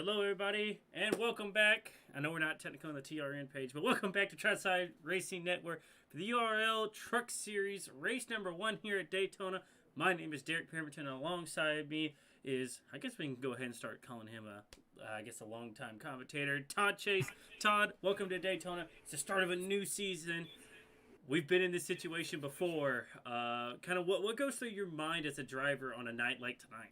Hello, everybody, and welcome back. I know we're not technically on the TRN page, but welcome back to Trackside Racing Network for the URL Truck Series, race number 1 here at Daytona. My name is Derek Pemberton, and alongside me is, I guess we can go ahead and start calling him a longtime commentator, Todd Chase. Todd, welcome to Daytona. It's the start of a new season. We've been in this situation before. Kind of what goes through your mind as a driver on a night like tonight?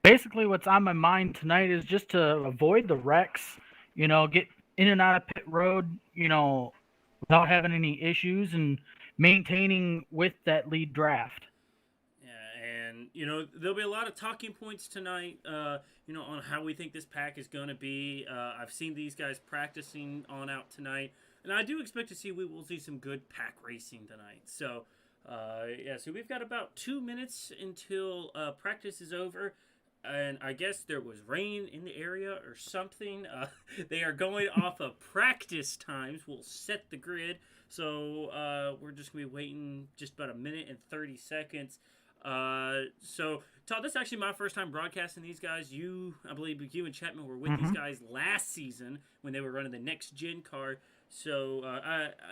Basically, what's on my mind tonight is just to avoid the wrecks, get in and out of pit road, without having any issues and maintaining with that lead draft. Yeah, and there'll be a lot of talking points tonight. On how we think this pack is going to be. I've seen these guys practicing on out tonight, and I do expect we will see some good pack racing tonight. So, so we've got about 2 minutes until practice is over. And I guess there was rain in the area or something. They are going off of practice times. We'll set the grid. So we're just going to be waiting just about 1:30 seconds. So, Todd, this is actually my first time broadcasting these guys. I believe you and Chapman were with these guys last season when they were running the next gen car. So,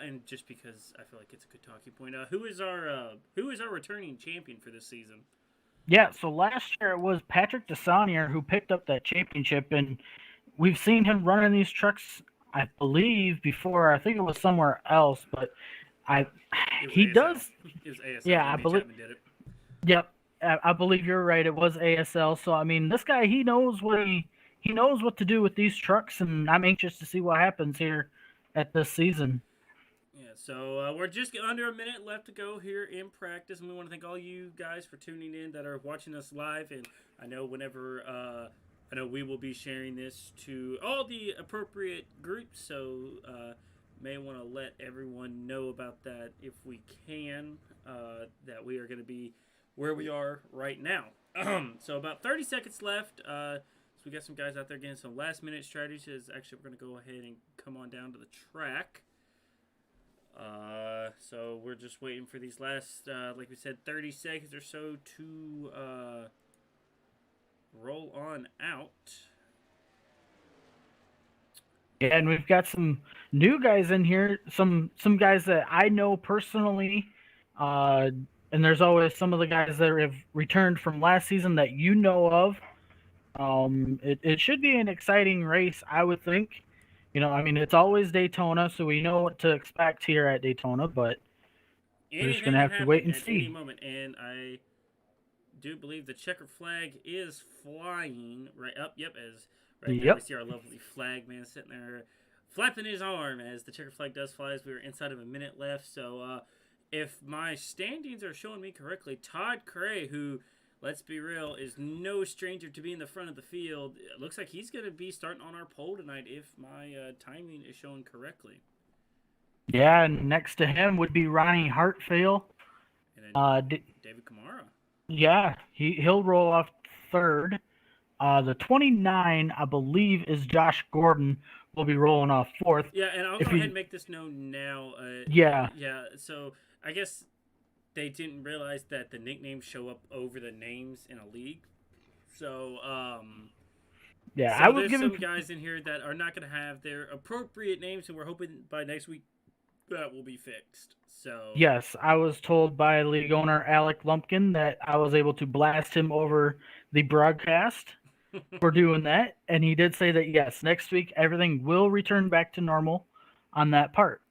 and just because I feel like it's a good talking point, who is our returning champion for this season? Yeah, so last year it was Patrick Desaunier who picked up that championship, and we've seen him running these trucks, I believe, before. I think it was somewhere else, but he ASL. does. It was ASL. Yeah, I believe. Did it. Yep, I believe you're right. It was ASL. So I mean, this guy he knows what to do with these trucks, and I'm anxious to see what happens here at this season. Yeah, so we're just under a minute left to go here in practice, and we want to thank all you guys for tuning in that are watching us live. And I know we will be sharing this to all the appropriate groups, so may want to let everyone know about that if we can. That we are going to be where we are right now. So about 30 seconds left. So we got some guys out there getting some last minute strategies. Actually, we're going to go ahead and come on down to the track. So we're just waiting for these last, like we said, 30 seconds or so to roll on out. Yeah, and we've got some new guys in here, some guys that I know personally, and there's always some of the guys that have returned from last season that you know of. It should be an exciting race, I would think. I mean, it's always Daytona, so we know what to expect here at Daytona, but we're just going to have to wait and see. Any moment, and I do believe the checker flag is flying right up. Yep, there we see our lovely flag man sitting there flapping his arm as the checker flag does fly as we were inside of a minute left. So if my standings are showing me correctly, Todd Cray, who, let's be real, is no stranger to being in the front of the field. It looks like he's going to be starting on our pole tonight if my timing is showing correctly. Yeah, and next to him would be Ronnie Hartfield. And then David Kamara. Yeah, he'll roll off third. The 29, I believe, is Josh Gordon. Will be rolling off fourth. Yeah, and I'll go ahead and make this known now. Yeah. So I guess they didn't realize that the nicknames show up over the names in a league. So, yeah, so I was there's giving some guys in here that are not going to have their appropriate names, and we're hoping by next week that will be fixed. So yes, I was told by league owner Alec Lumpkin that I was able to blast him over the broadcast for doing that, and he did say that yes, next week everything will return back to normal on that part.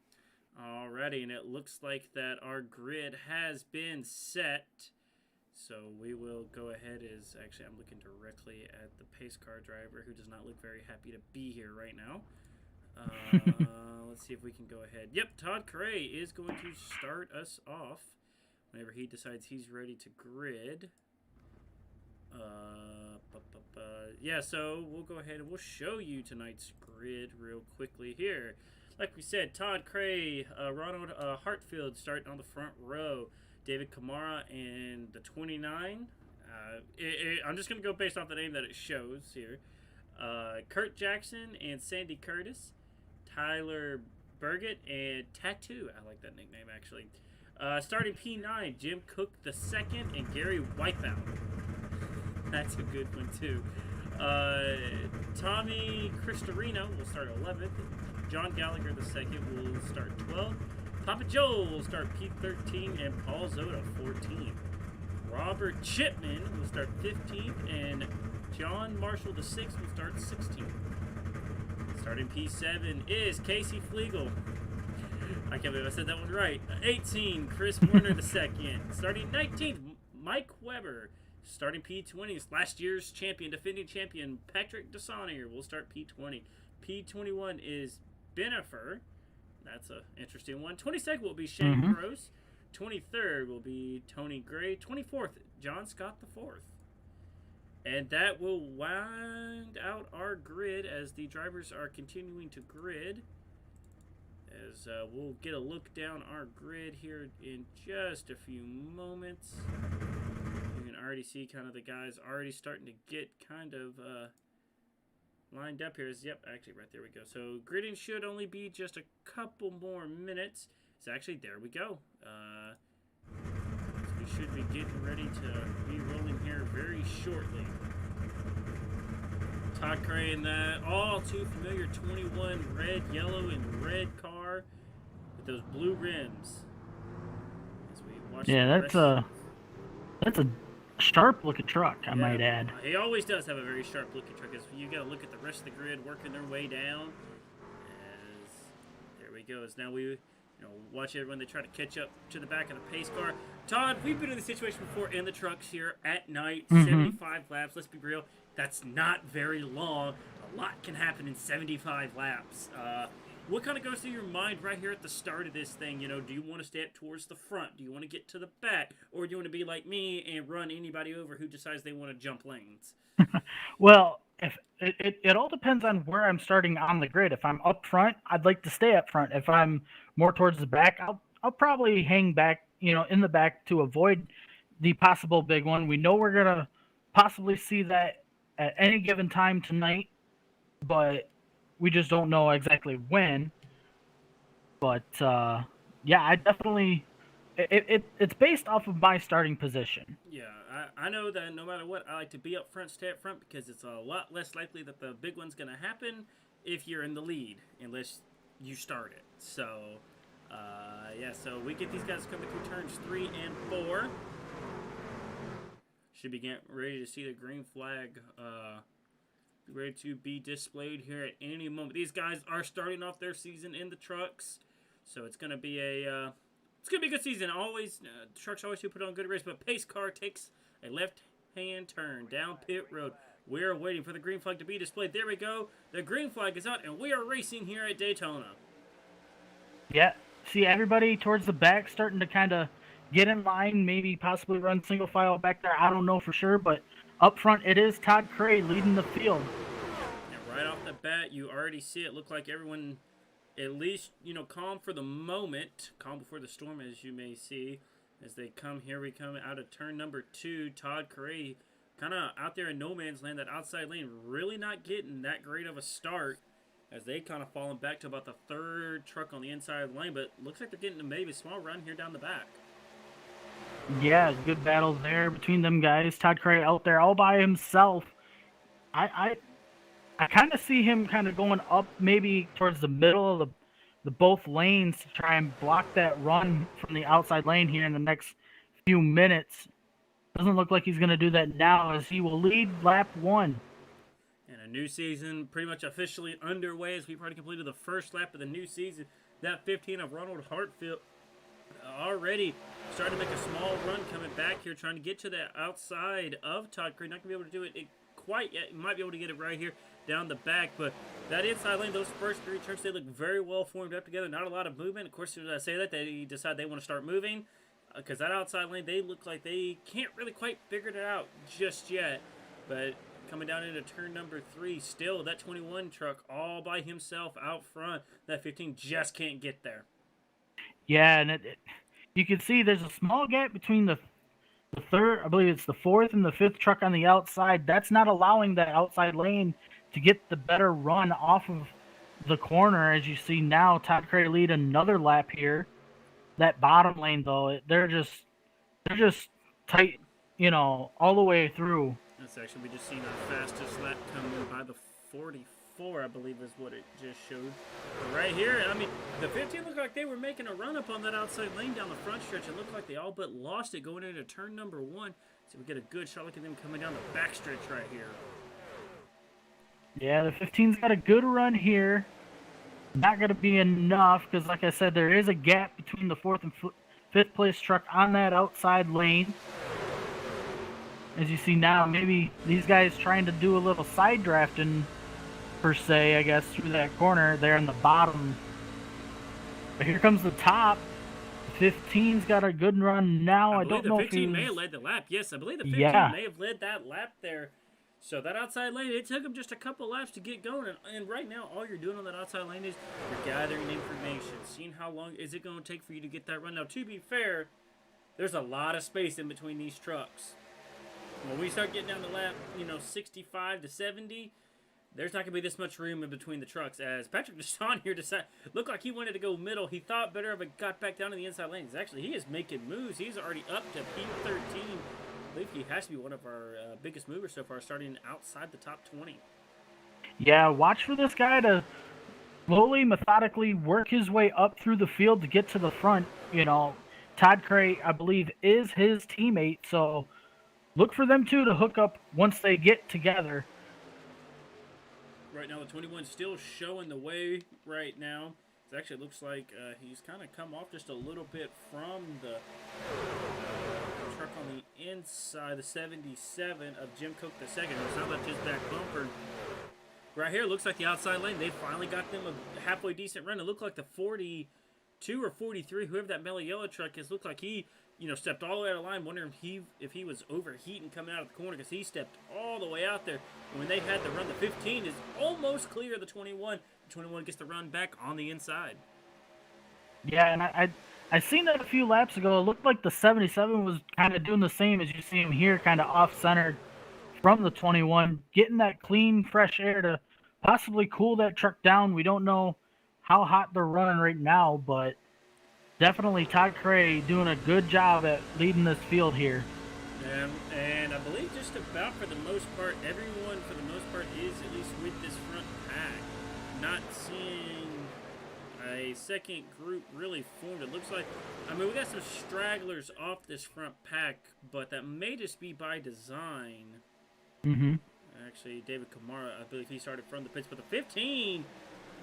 Alrighty, and it looks like that our grid has been set. So we will go ahead I'm looking directly at the pace car driver who does not look very happy to be here right now. Let's see if we can go ahead. Yep, Todd Cray is going to start us off whenever he decides he's ready to grid. Yeah, so we'll go ahead and we'll show you tonight's grid real quickly here. Like we said, Todd Cray, Ronald Hartfield starting on the front row. David Kamara and the 29. I'm just going to go based off the name that it shows here. Kurt Jackson and Sandy Curtis. Tyler Burgett and Tattoo. I like that nickname, actually. Starting P9, Jim Cook the second and Gary Wipeout. That's a good one, too. Uh, Tommy Cristorino will start 11th. John Gallagher II will start 12th. Papa Joe will start P13 and Paul Zoda 14th. Robert Chipman will start 15th and John Marshall VI will start 16th. Starting P7 is Casey Flegel. I can't believe I said that one right. 18, Chris Warner II. Starting 19th, Mike Weber. Starting P20 is last year's champion, defending champion, Patrick DeSaunier will start P20. P21 is Benifer. That's an interesting one. 22nd will be Shane Gross. 23rd will be Tony Gray. 24th, John Scott IV. And that will wind out our grid as the drivers are continuing to grid. As we'll get a look down our grid here in just a few moments. You can already see kind of the guys already starting to get kind of lined up here. Yep, actually right there we go. So gridding should only be just a couple more minutes. It's actually, there we go. So we should be getting ready to be rolling here very shortly. Todd Cray in that all too familiar 21 red, yellow, and red car with those blue rims. As we watch that's a sharp looking truck, I might add. He always does have a very sharp looking truck. As you got to look at the rest of the grid working their way down. As there we go. As now we watch it when they try to catch up to the back of the pace car. Todd, we've been in this situation before in the trucks here at night. 75 laps. Let's be real. That's not very long. A lot can happen in 75 laps. What kind of goes through your mind right here at the start of this thing? Do you want to stay up towards the front? Do you want to get to the back? Or do you want to be like me and run anybody over who decides they want to jump lanes? Well, if it all depends on where I'm starting on the grid. If I'm up front, I'd like to stay up front. If I'm more towards the back, I'll probably hang back, in the back to avoid the possible big one. We know we're gonna possibly see that at any given time tonight, but we just don't know exactly when. But yeah, I definitely it's based off of my starting position. Yeah, I know that no matter what, I like to be up front, stay up front, because it's a lot less likely that the big one's going to happen if you're in the lead, unless you start it. So, yeah, so we get these guys coming through turns 3 and 4. Should be getting ready to see the green flag ready to be displayed here at any moment. These guys are starting off their season in the trucks, so it's going to be a good season. Always trucks always do put on good race, but pace car takes a left-hand turn down pit road. We're waiting for the green flag to be displayed. There we go. The green flag is out, and we are racing here at Daytona. Yeah, see everybody towards the back starting to kind of get in line, maybe possibly run single file back there. I don't know for sure, but up front it is Todd Cray leading the field. And right off the bat, you already see it look like everyone at least, calm for the moment. Calm before the storm, as you may see. As they come here, we come out of turn number 2. Todd Cray kind of out there in no man's land, that outside lane, really not getting that great of a start. As they kind of falling back to about the 3rd truck on the inside lane. But looks like they're getting a maybe small run here down the back. Yeah, good battle there between them guys. Todd Cray out there all by himself. I kind of see him kind of going up maybe towards the middle of the both lanes to try and block that run from the outside lane here in the next few minutes. Doesn't look like he's going to do that now, as he will lead lap 1. And a new season pretty much officially underway as we've already completed the first lap of the new season. That 15 of Ronald Hartfield already starting to make a small run coming back here, trying to get to the outside of Todd Cray. Not going to be able to do it quite yet. He might be able to get it right here down the back, but that inside lane, those first 3 turns, they look very well formed up together. Not a lot of movement. Of course, as I say that, they decide they want to start moving, because that outside lane, they look like they can't really quite figure it out just yet. But coming down into turn number 3, still that 21 truck all by himself out front. That 15 just can't get there. Yeah, and you can see there's a small gap between the 3rd, I believe it's the 4th and the 5th truck on the outside. That's not allowing that outside lane to get the better run off of the corner. As you see now, Todd Cray lead another lap here. That bottom lane, though, they're just tight, all the way through. section. We just seen our fastest lap come in by the 44, I believe is what it just showed. But right here, I mean, the 15 looked like they were making a run up on that outside lane down the front stretch. It looked like they all but lost it going into turn number 1. So we get a good shot. Look at them coming down the back stretch right here. Yeah, the 15's got a good run here. Not going to be enough because, like I said, there is a gap between the 4th and 5th place truck on that outside lane. As you see now, maybe these guys trying to do a little side drafting, per se, I guess, through that corner there in the bottom. But here comes the top. 15's got a good run now. I don't know if he may have led the lap. Yes, I believe the 15 may have led that lap there. So that outside lane, it took him just a couple laps to get going. And right now, all you're doing on that outside lane is you're gathering information, seeing how long is it going to take for you to get that run. Now, to be fair, there's a lot of space in between these trucks. When we start getting down to lap, 65 to 70, there's not going to be this much room in between the trucks. As Patrick Deshawn here looked like he wanted to go middle. He thought better of it, got back down to the inside lanes. Actually, he is making moves. He's already up to P13. I believe he has to be one of our biggest movers so far, starting outside the top 20. Yeah, watch for this guy to slowly, methodically work his way up through the field to get to the front. Todd Cray, I believe, is his teammate, so look for them two to hook up once they get together. Right now, the 21 still showing the way right now. It actually looks like he's kind of come off just a little bit from the truck on the inside, the 77 of Jim Cook II. It's not left his back bumper. Right here, looks like the outside lane. They finally got them a halfway decent run. It looked like the 42 or 43, whoever that mellow yellow truck is, looked like he stepped all the way out of line, wondering if he was overheating coming out of the corner because he stepped all the way out there. And when they had the run, the 15 is almost clear of the 21. The 21 gets the run back on the inside. Yeah, and I seen that a few laps ago. It looked like the 77 was kind of doing the same as you see him here, kind of off-centered from the 21, getting that clean, fresh air to possibly cool that truck down. We don't know how hot they're running right now, but definitely Todd Cray doing a good job at leading this field here. And I believe just about for the most part, everyone for the most part is at least with this front pack. Not seeing a second group really formed. It looks like, we got some stragglers off this front pack, but that may just be by design. Mm-hmm. Actually, David Kamara, I believe he started from the pits, but the 15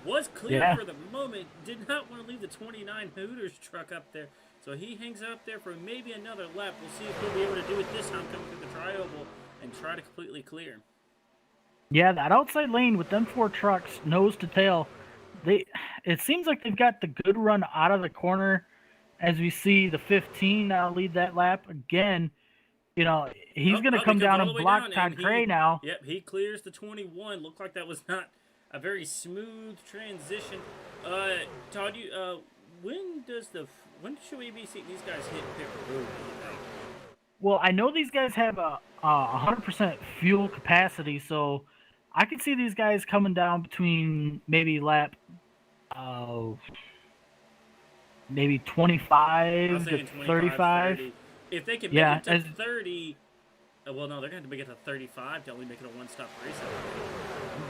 was clear for the moment. Did not want to leave the 29 Hooters truck up there. So he hangs out there for maybe another lap. We'll see if he'll be able to do it this time, coming through the tri-oval and try to completely clear. Yeah, that outside lane with them 4 trucks, nose to tail, it seems like they've got the good run out of the corner. As we see the 15 now lead that lap again. He's going to come down and block Todd Cray now. Yep, he clears the 21. Looked like that was not a very smooth transition. Todd, when should we be seeing these guys hit pit road? Well, I know these guys have a 100% fuel capacity, so I could see these guys coming down between maybe lap maybe 25 to 35. 30. If they can make it to 30, well, no, they're going to make it to 35 to only make it a one-stop race.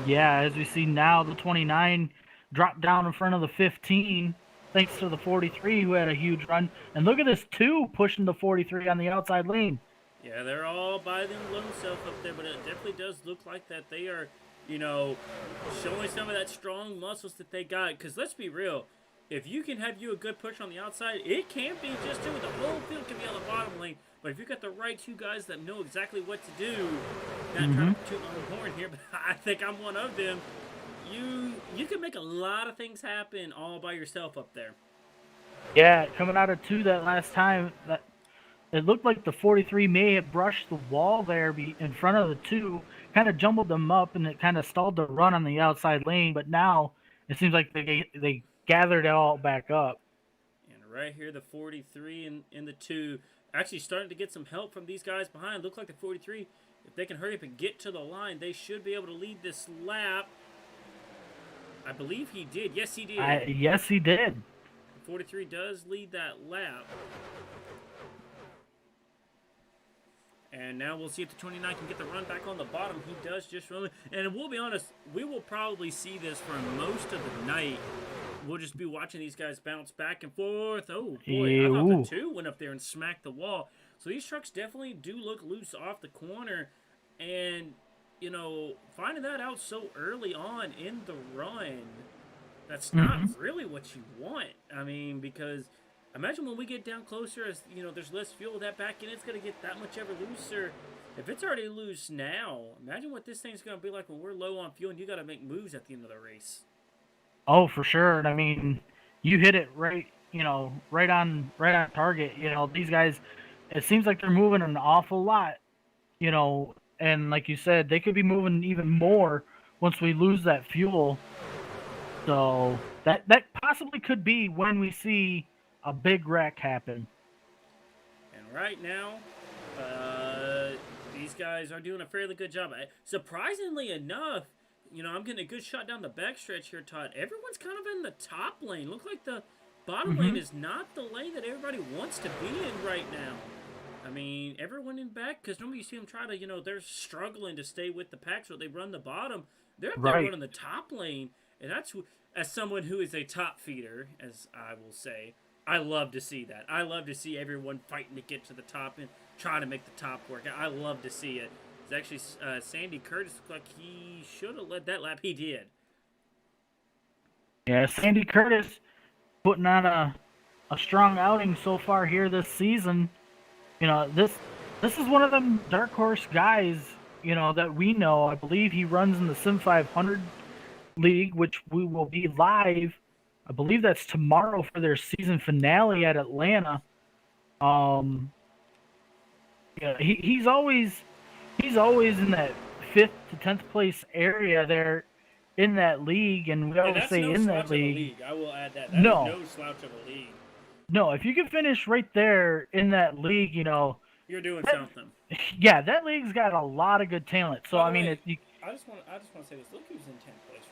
Yeah, as we see now, the 29 dropped down in front of the 15, thanks to the 43 who had a huge run. And look at this 2 pushing the 43 on the outside lane. Yeah, they're all by them lone self up there, but it definitely does look like that they are, showing some of that strong muscles that they got. Because let's be real, if you can have a good push on the outside, it can't be just the whole field can be on the bottom lane. But if you've got the right 2 guys that know exactly what to do, not trying to toot my own horn here, but I think I'm one of them. You can make a lot of things happen all by yourself up there. Yeah, coming out of 2 that last time, that it looked like the 43 may have brushed the wall there in front of the 2, kind of jumbled them up, and it kind of stalled the run on the outside lane. But now it seems like they gathered it all back up. And right here, the 43 in the 2, actually starting to get some help from these guys behind. Look like the 43, if they can hurry up and get to the line, they should be able to lead this lap. I believe he did. Yes, he did. Yes, he did. The 43 does lead that lap. And now we'll see if the 29 can get the run back on the bottom. He does just run. And we'll be honest, we will probably see this for most of the night. We'll just be watching these guys bounce back and forth. Oh, boy. I thought the 2 went up there and smacked the wall. So these trucks definitely do look loose off the corner. And, you know, finding that out so early on in the run, that's not really what you want. I mean, because imagine when we get down closer, as you know, there's less fuel. That back end, it's going to get that much ever looser. If it's already loose now, imagine what this thing's going to be like when we're low on fuel and you got to make moves at the end of the race. Oh, for sure. And I mean, you hit it right, you know, right on target. You know, these guys, it seems like they're moving an awful lot, you know, and like you said, they could be moving even more once we lose that fuel. So that possibly could be when we see a big wreck happen. And right now, these guys are doing a fairly good job. Surprisingly enough, you know, I'm getting a good shot down the backstretch here, Todd. Everyone's kind of in the top lane. Looks like the bottom lane is not the lane that everybody wants to be in right now. I mean, everyone in back, because normally you see them try to, you know, they're struggling to stay with the pack, so they run the bottom. They're up there running the top lane, and that's, as someone who is a top feeder, as I will say, I love to see that. I love to see everyone fighting to get to the top and try to make the top work. I love to see it. It's actually Sandy Curtis looked like he should have led that lap. He did. Yeah, Sandy Curtis putting on a strong outing so far here this season. You know, this is one of them dark horse guys, you know, that we know. I believe he runs in the Sim 500 League, which we will be live. I believe that's tomorrow for their season finale at Atlanta. Yeah, he's always in that 5th to 10th place area there in that league, and we always say in that league. I will add that. That is no slouch of a league. No, if you can finish right there in that league, you know, you're doing something. Yeah, that league's got a lot of good talent. So I mean, I just want to say this. Look who's in 10th place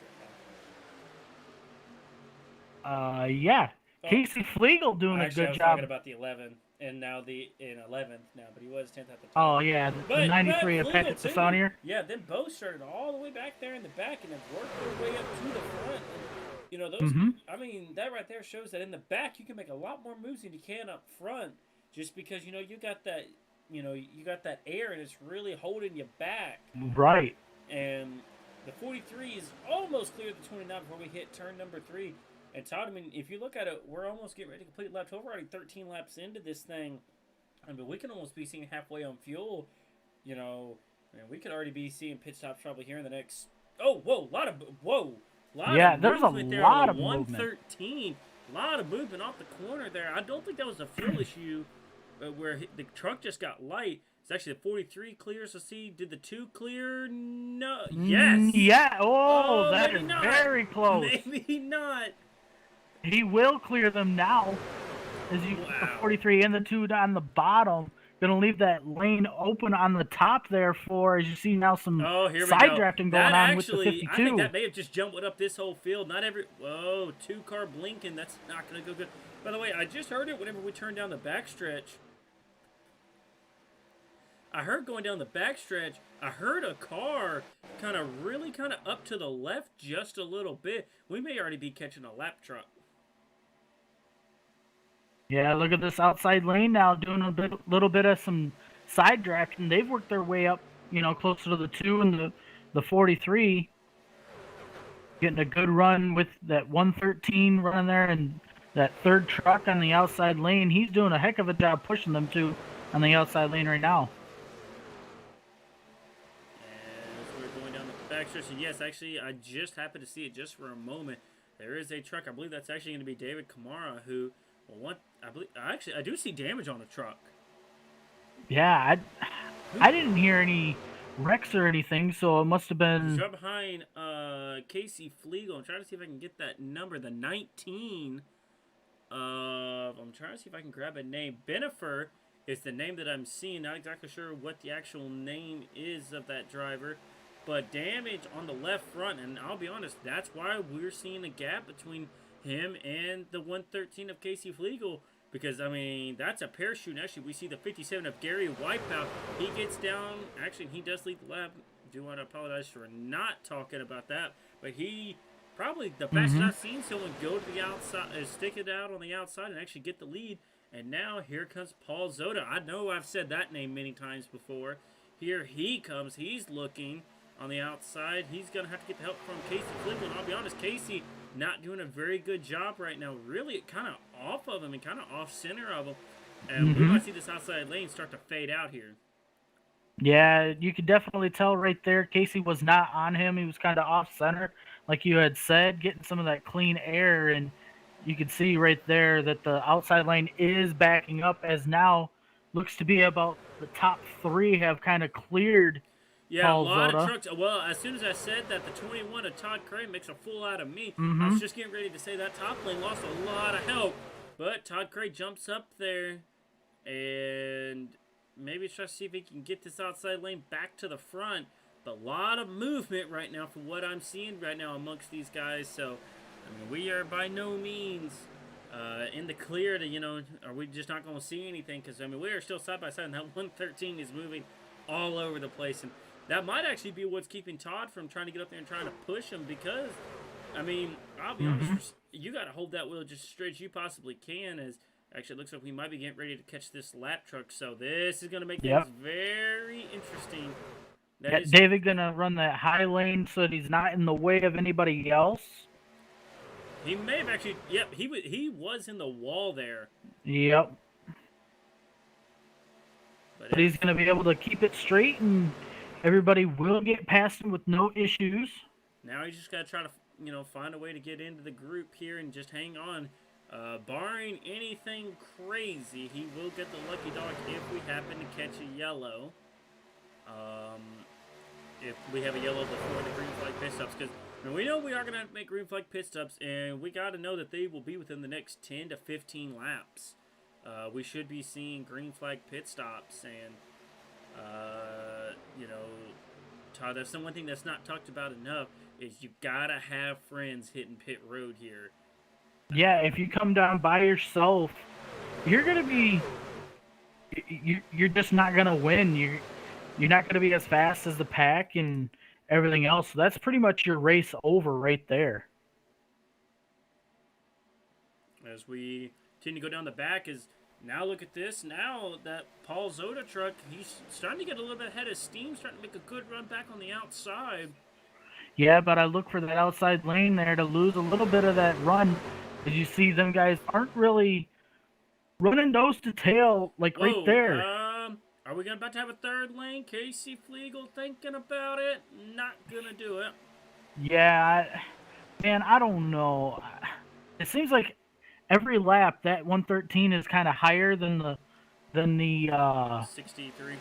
right now. Yeah, Casey Flegel doing a good job. Talking about the 11th and now in 11th now, but he was 10th at the time. Oh yeah, the 93 of Patrick Sassanier. Yeah, then both started all the way back there in the back and have worked their way up to the front. And, you know, those. I mean, that right there shows that in the back you can make a lot more moves than you can up front, just because you know you got that. You know, you got that air and it's really holding you back. Right. And the 43 is almost clear the 29 before we hit turn number 3. And Todd, I mean, if you look at it, we're almost getting ready to complete lap 12. We're already 13 laps into this thing. I mean, we can almost be seeing halfway on fuel. You know, I mean, we could already be seeing pit stops probably here in the next. Oh, whoa, lot of there's a lot of 113. A lot of movement off the corner there. I don't think that was a fuel issue. Where the truck just got light. It's actually the 43 clears. Let's see. Did the 2 clear? No. Yes. Yeah. Oh, that is very close. Maybe not. He will clear them now. As you the 43 and the 2 on the bottom. Gonna leave that lane open on the top there for, as you see now, some side drafting going on with the 52. I think that may have just jumped up this whole field. Not every. Whoa, 2-car blinking. That's not gonna go good. By the way, I just heard it whenever we turned down the backstretch. I heard going down the backstretch, I heard a car kind of up to the left just a little bit. We may already be catching a lap truck. Yeah, look at this outside lane now doing a little bit of some side drafting. They've worked their way up, you know, closer to the 2 and the 43. Getting a good run with that 113 running there, and that 3rd truck on the outside lane. He's doing a heck of a job pushing them too on the outside lane right now. As we're going down the backstretch, and yes, actually, I just happened to see it just for a moment. There is a truck. I believe that's actually going to be David Kamara, who, I do see damage on the truck. Yeah, I didn't hear any wrecks or anything, so it must have been. He's right behind Casey Flegel. I'm trying to see if I can get that number, the 19. I'm trying to see if I can grab a name. Benifer is the name that I'm seeing. Not exactly sure what the actual name is of that driver. But damage on the left front, and I'll be honest, that's why we're seeing a gap between him and the 113 of Casey Flegel. Because, I mean, that's a parachute. Actually, we see the 57 of Gary Wipeout. He gets down. Actually, he does leave the lab. Do want to apologize for not talking about that. But he, probably the fastest Mm-hmm. I've seen someone go to the outside, stick it out on the outside and actually get the lead. And now here comes Paul Zota. I know I've said that name many times before. Here he comes. He's looking on the outside. He's going to have to get the help from Casey Flickle. And I'll be honest, Casey not doing a very good job right now. Really kind of off of him and kind of off center of him. And we Mm-hmm. might see this outside lane start to fade out here. Yeah, you could definitely tell right there. Casey was not on him. He was kind of off center, like you had said, getting some of that clean air, and you could see right there that the outside lane is backing up. As now looks to be about the top three have kind of cleared Yeah, a Paul lot of Zota. trucks. Well, as soon as I said that the 21 of Todd Cray makes a fool out of me, I Mm-hmm. was just getting ready to say that top lane lost a lot of help. But Todd Cray jumps up there and maybe tries to see if he can get this outside lane back to the front. But a lot of movement right now from what I'm seeing right now amongst these guys. So, I mean, we are by no means in the clear to, are we just not going to see anything? Because, I mean, we are still side by side, and that 113 is moving all over the place. And that might actually be what's keeping Todd from trying to get up there and trying to push him because, I mean, I'll be Mm-hmm. honest, you got to hold that wheel just as straight as you possibly can. As actually, it looks like we might be getting ready to catch this lap truck. So this is going to make things Yep. very interesting. That Yeah, is, David gonna run that high lane so that he's not in the way of anybody else. he may have actually, yep, he was in the wall there. Yep. But But he's gonna be able to keep it straight, and everybody will get past him with no issues. now he's just got to try to, find a way to get into the group here and just hang on. Barring anything crazy, he will get the lucky dog if we happen to catch a yellow. Um, if we have a yellow before the green flag pit stops, because we know we are going to make green flag pit stops, and we got to know that they will be within the next 10 to 15 laps. We should be seeing green flag pit stops, and Todd, that's the one thing that's not talked about enough is you gotta have friends hitting pit road here. Yeah, if you come down by yourself, you're gonna be you're just not gonna win. You're not gonna be as fast as the pack and everything else. So that's pretty much your race over right there. As we continue to go down the back, is now look at this. Now that Paul Zota truck, he's starting to get a little bit ahead of steam, starting to make a good run back on the outside. Yeah, but I look for that outside lane there to lose a little bit of that run. As you see, them guys aren't really running nose to tail like right Whoa, there. are we about to have a third lane? Casey Flegel thinking about it? Not gonna do it. Yeah, man, I don't know. It seems like every lap that 113 is kind of higher than the 63.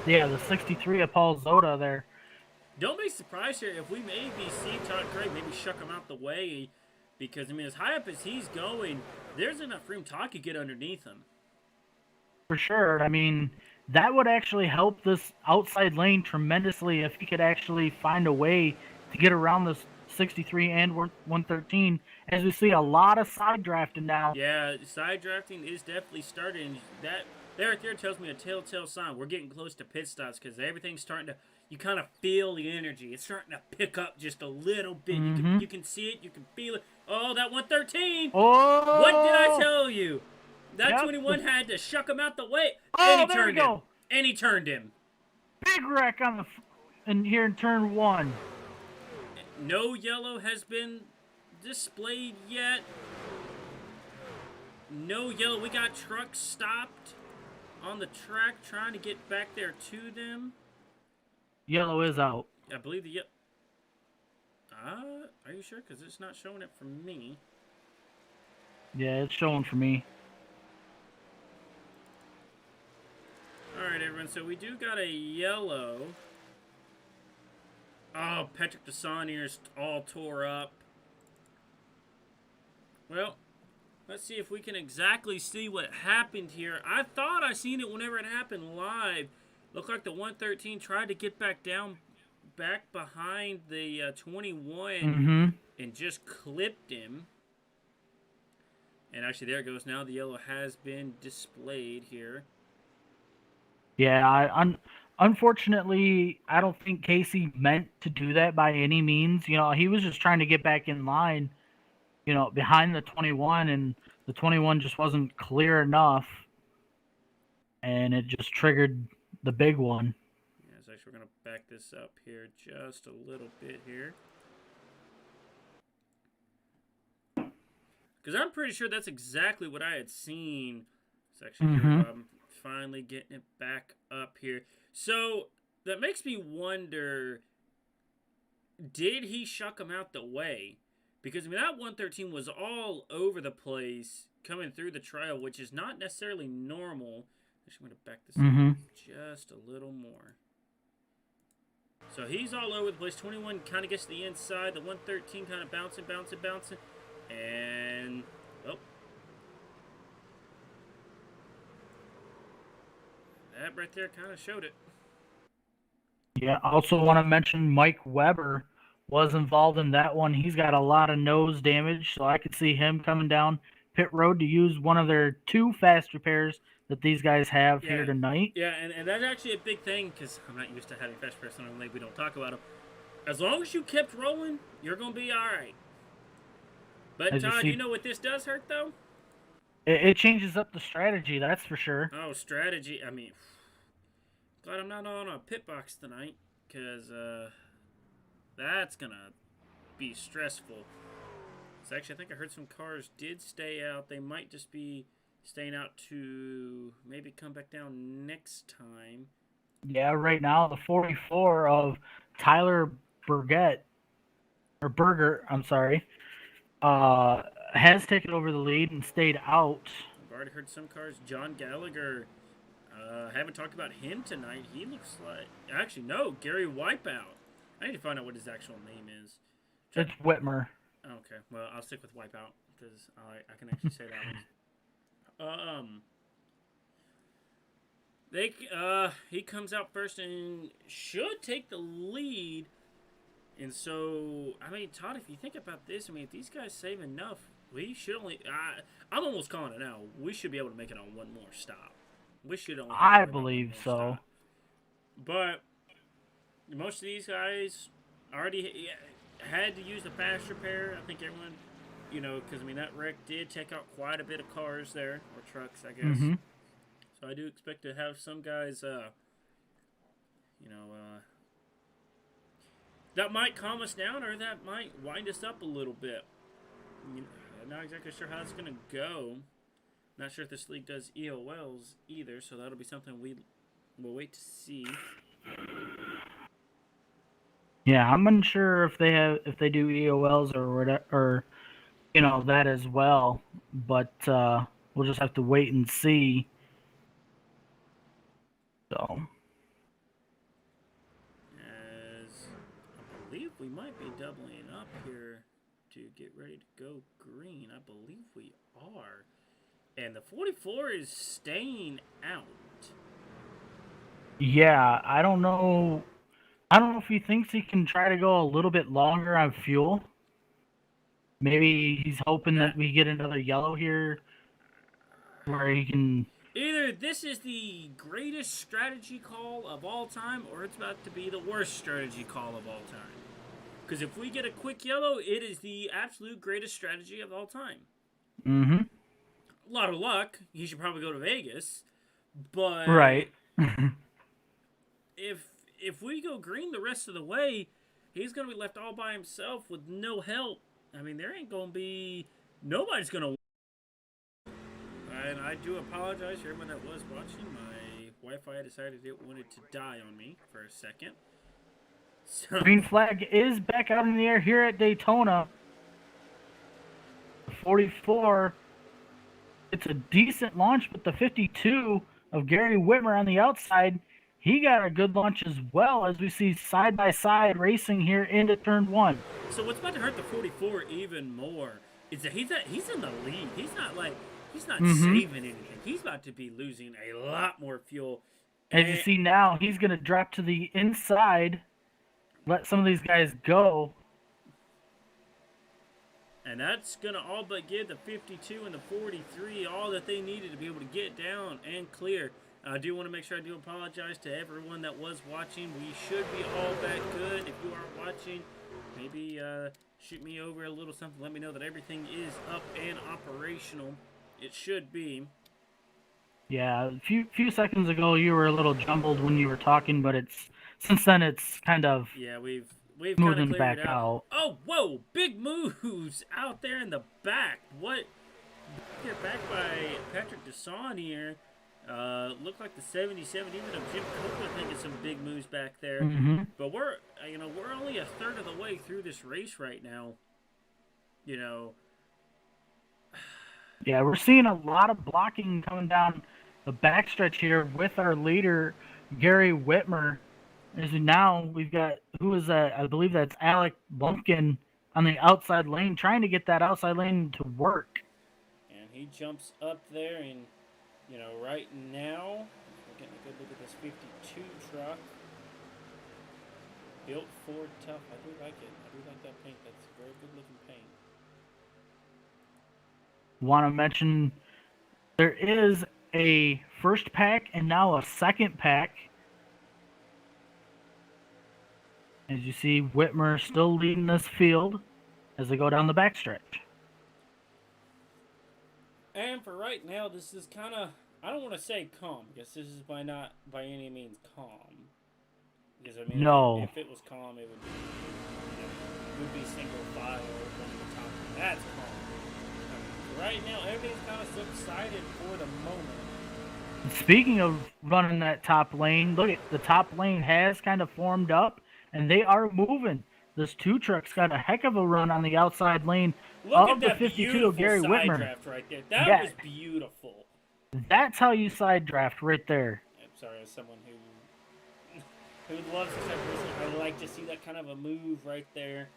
yeah, the 63 of Paul Zota there. Don't be surprised here if we maybe see Todd Craig maybe shuck him out the way, because I mean, as high up as he's going, there's enough room Todd could get underneath him. For sure. I mean, that would actually help this outside lane tremendously if he could actually find a way to get around this 63 and 113. As we see a lot of side drafting now. Yeah, side drafting is definitely starting. That right there tells me a telltale sign. We're getting close to pit stops because everything's starting to. You kind of feel the energy. It's starting to pick up just a little bit. Mm-hmm. You can see it. You can feel it. Oh, that 113! Oh! What did I tell you? That Yep. 21 had to shuck him out the way. Oh, And he there we turned go. him. And he turned him. Big wreck on the in here in turn one. No yellow has been displayed yet. No yellow. We got trucks stopped on the track trying to get back there to them. Yellow is out. I believe the are you sure? Because it's not showing it for me. Yeah, it's showing for me. Alright, everyone. So we do got a yellow. Oh, Patrick DeSaunier's all tore up. Well, let's see if we can exactly see what happened here. I thought I seen it whenever it happened live. Looked like the 113 tried to get back behind the 21 Mm-hmm. and just clipped him. And actually, there it goes. Now the yellow has been displayed here. Yeah, unfortunately, I don't think Casey meant to do that by any means. He was just trying to get back in line, behind the 21, and the 21 just wasn't clear enough, and it just triggered the big one. Yeah, so actually, we're going to back this up here just a little bit here. Because I'm pretty sure that's exactly what I had seen. It's actually here where I'm finally getting it back up here. So that makes me wonder, did he shuck him out the way? Because, I mean, that 113 was all over the place coming through the trail, which is not necessarily normal. Actually, I'm going to back this up just a little more. So he's all over the place. 21 kind of gets to the inside. The 113 kind of bouncing. And, oh. That right there kind of showed it. Yeah, I also want to mention Mike Weber was involved in that one. He's got a lot of nose damage, so I could see him coming down pit road to use one of their 2 fast repairs that these guys have here tonight. Yeah, and that's actually a big thing because I'm not used to having fast repairs on the leg. We don't talk about them. As long as you kept rolling, you're going to be all right. But, Todd, you know what this does hurt, though? It changes up the strategy, that's for sure. Oh, strategy. I mean, glad I'm not on a pit box tonight because that's going to be stressful. So, actually, I think I heard some cars did stay out. They might just be staying out to maybe come back down next time. Yeah, right now, the 44 of Tyler Berger, I'm sorry, has taken over the lead and stayed out. I've already heard some cars. John Gallagher, haven't talked about him tonight. He looks like... Actually, no, Gary Wipeout. I need to find out what his actual name is. It's Whitmer. Okay, well, I'll stick with Wipeout because I can actually say that one. He comes out first and should take the lead. And so, I mean, Todd, if you think about this, I mean, if these guys save enough, we should only... I'm almost calling it now. We should be able to make it on one more stop. We should only... I believe so. Stop. But most of these guys already had to use the fast repair. I think everyone, because, I mean, that wreck did take out quite a bit of cars there, or trucks, I guess. So I do expect to have some guys, that might calm us down or that might wind us up a little bit. I'm not exactly sure how it's going to go. Not sure if this league does EOLs either, so that'll be something we'll wait to see. Yeah, I'm unsure if they do EOLs or whatever, or that as well. But we'll just have to wait and see. So, as I believe we might be doubling up here to get ready to go green. I believe we are. And the 44 is staying out. Yeah, I don't know if he thinks he can try to go a little bit longer on fuel. Maybe he's hoping that we get another yellow here where he can... Either this is the greatest strategy call of all time or it's about to be the worst strategy call of all time. Because if we get a quick yellow, it is the absolute greatest strategy of all time. A lot of luck. He should probably go to Vegas. But... Right. If we go green the rest of the way, he's going to be left all by himself with no help. I mean, there ain't going to be... Nobody's going to... And I do apologize for everyone that was watching. My Wi-Fi decided it wanted to die on me for a second. So, green flag is back out in the air here at Daytona. 44. It's a decent launch, but the 52 of Gary Whitmer on the outside, he got a good launch as well, as we see side-by-side racing here into turn 1. So what's about to hurt the 44 even more is that he's in the lead. He's not saving anything. He's about to be losing a lot more fuel. As you see now, he's going to drop to the inside, let some of these guys go. And that's going to all but give the 52 and the 43 all that they needed to be able to get down and clear. I do want to make sure I do apologize to everyone that was watching. We should be all back good. If you are watching, maybe shoot me over a little something. Let me know that everything is up and operational. It should be. Yeah, a few seconds ago you were a little jumbled when you were talking, but since then it's kind of Yeah, we've kind of smoothing cleared back it out. out. Oh, whoa! Big moves out there in the back. What? Get back by Patrick Desson here. Looked like the 77, even of Jim Copeland making some big moves back there. Mm-hmm. But we're only a third of the way through this race right now. You know. Yeah, we're seeing a lot of blocking coming down the backstretch here with our leader, Gary Whitmer. As now we've got, who is that? I believe that's Alec Lumpkin on the outside lane, trying to get that outside lane to work. And he jumps up there, and right now we're getting a good look at this 52 truck. Built Ford tough. I do like it. I do like that paint. That's very good looking paint. Want to mention there is a first pack and now a second pack. As you see, Whitmer still leading this field as they go down the backstretch. And for right now, this is kind of, I don't want to say calm, because this is not by any means calm. Because I mean, no. if it was calm, it would be single file on the top. That's calm. I mean, right now, everything's kind of subsided for the moment. Speaking of running that top lane, look at the top lane has kind of formed up, and they are moving. This two truck's got a heck of a run on the outside lane. Look of at the that 52 beautiful Gary side Whitmer. draft right there. That was beautiful. That's how you side draft right there. I'm sorry, as someone who loves this type of racing, I like to see that kind of a move right there.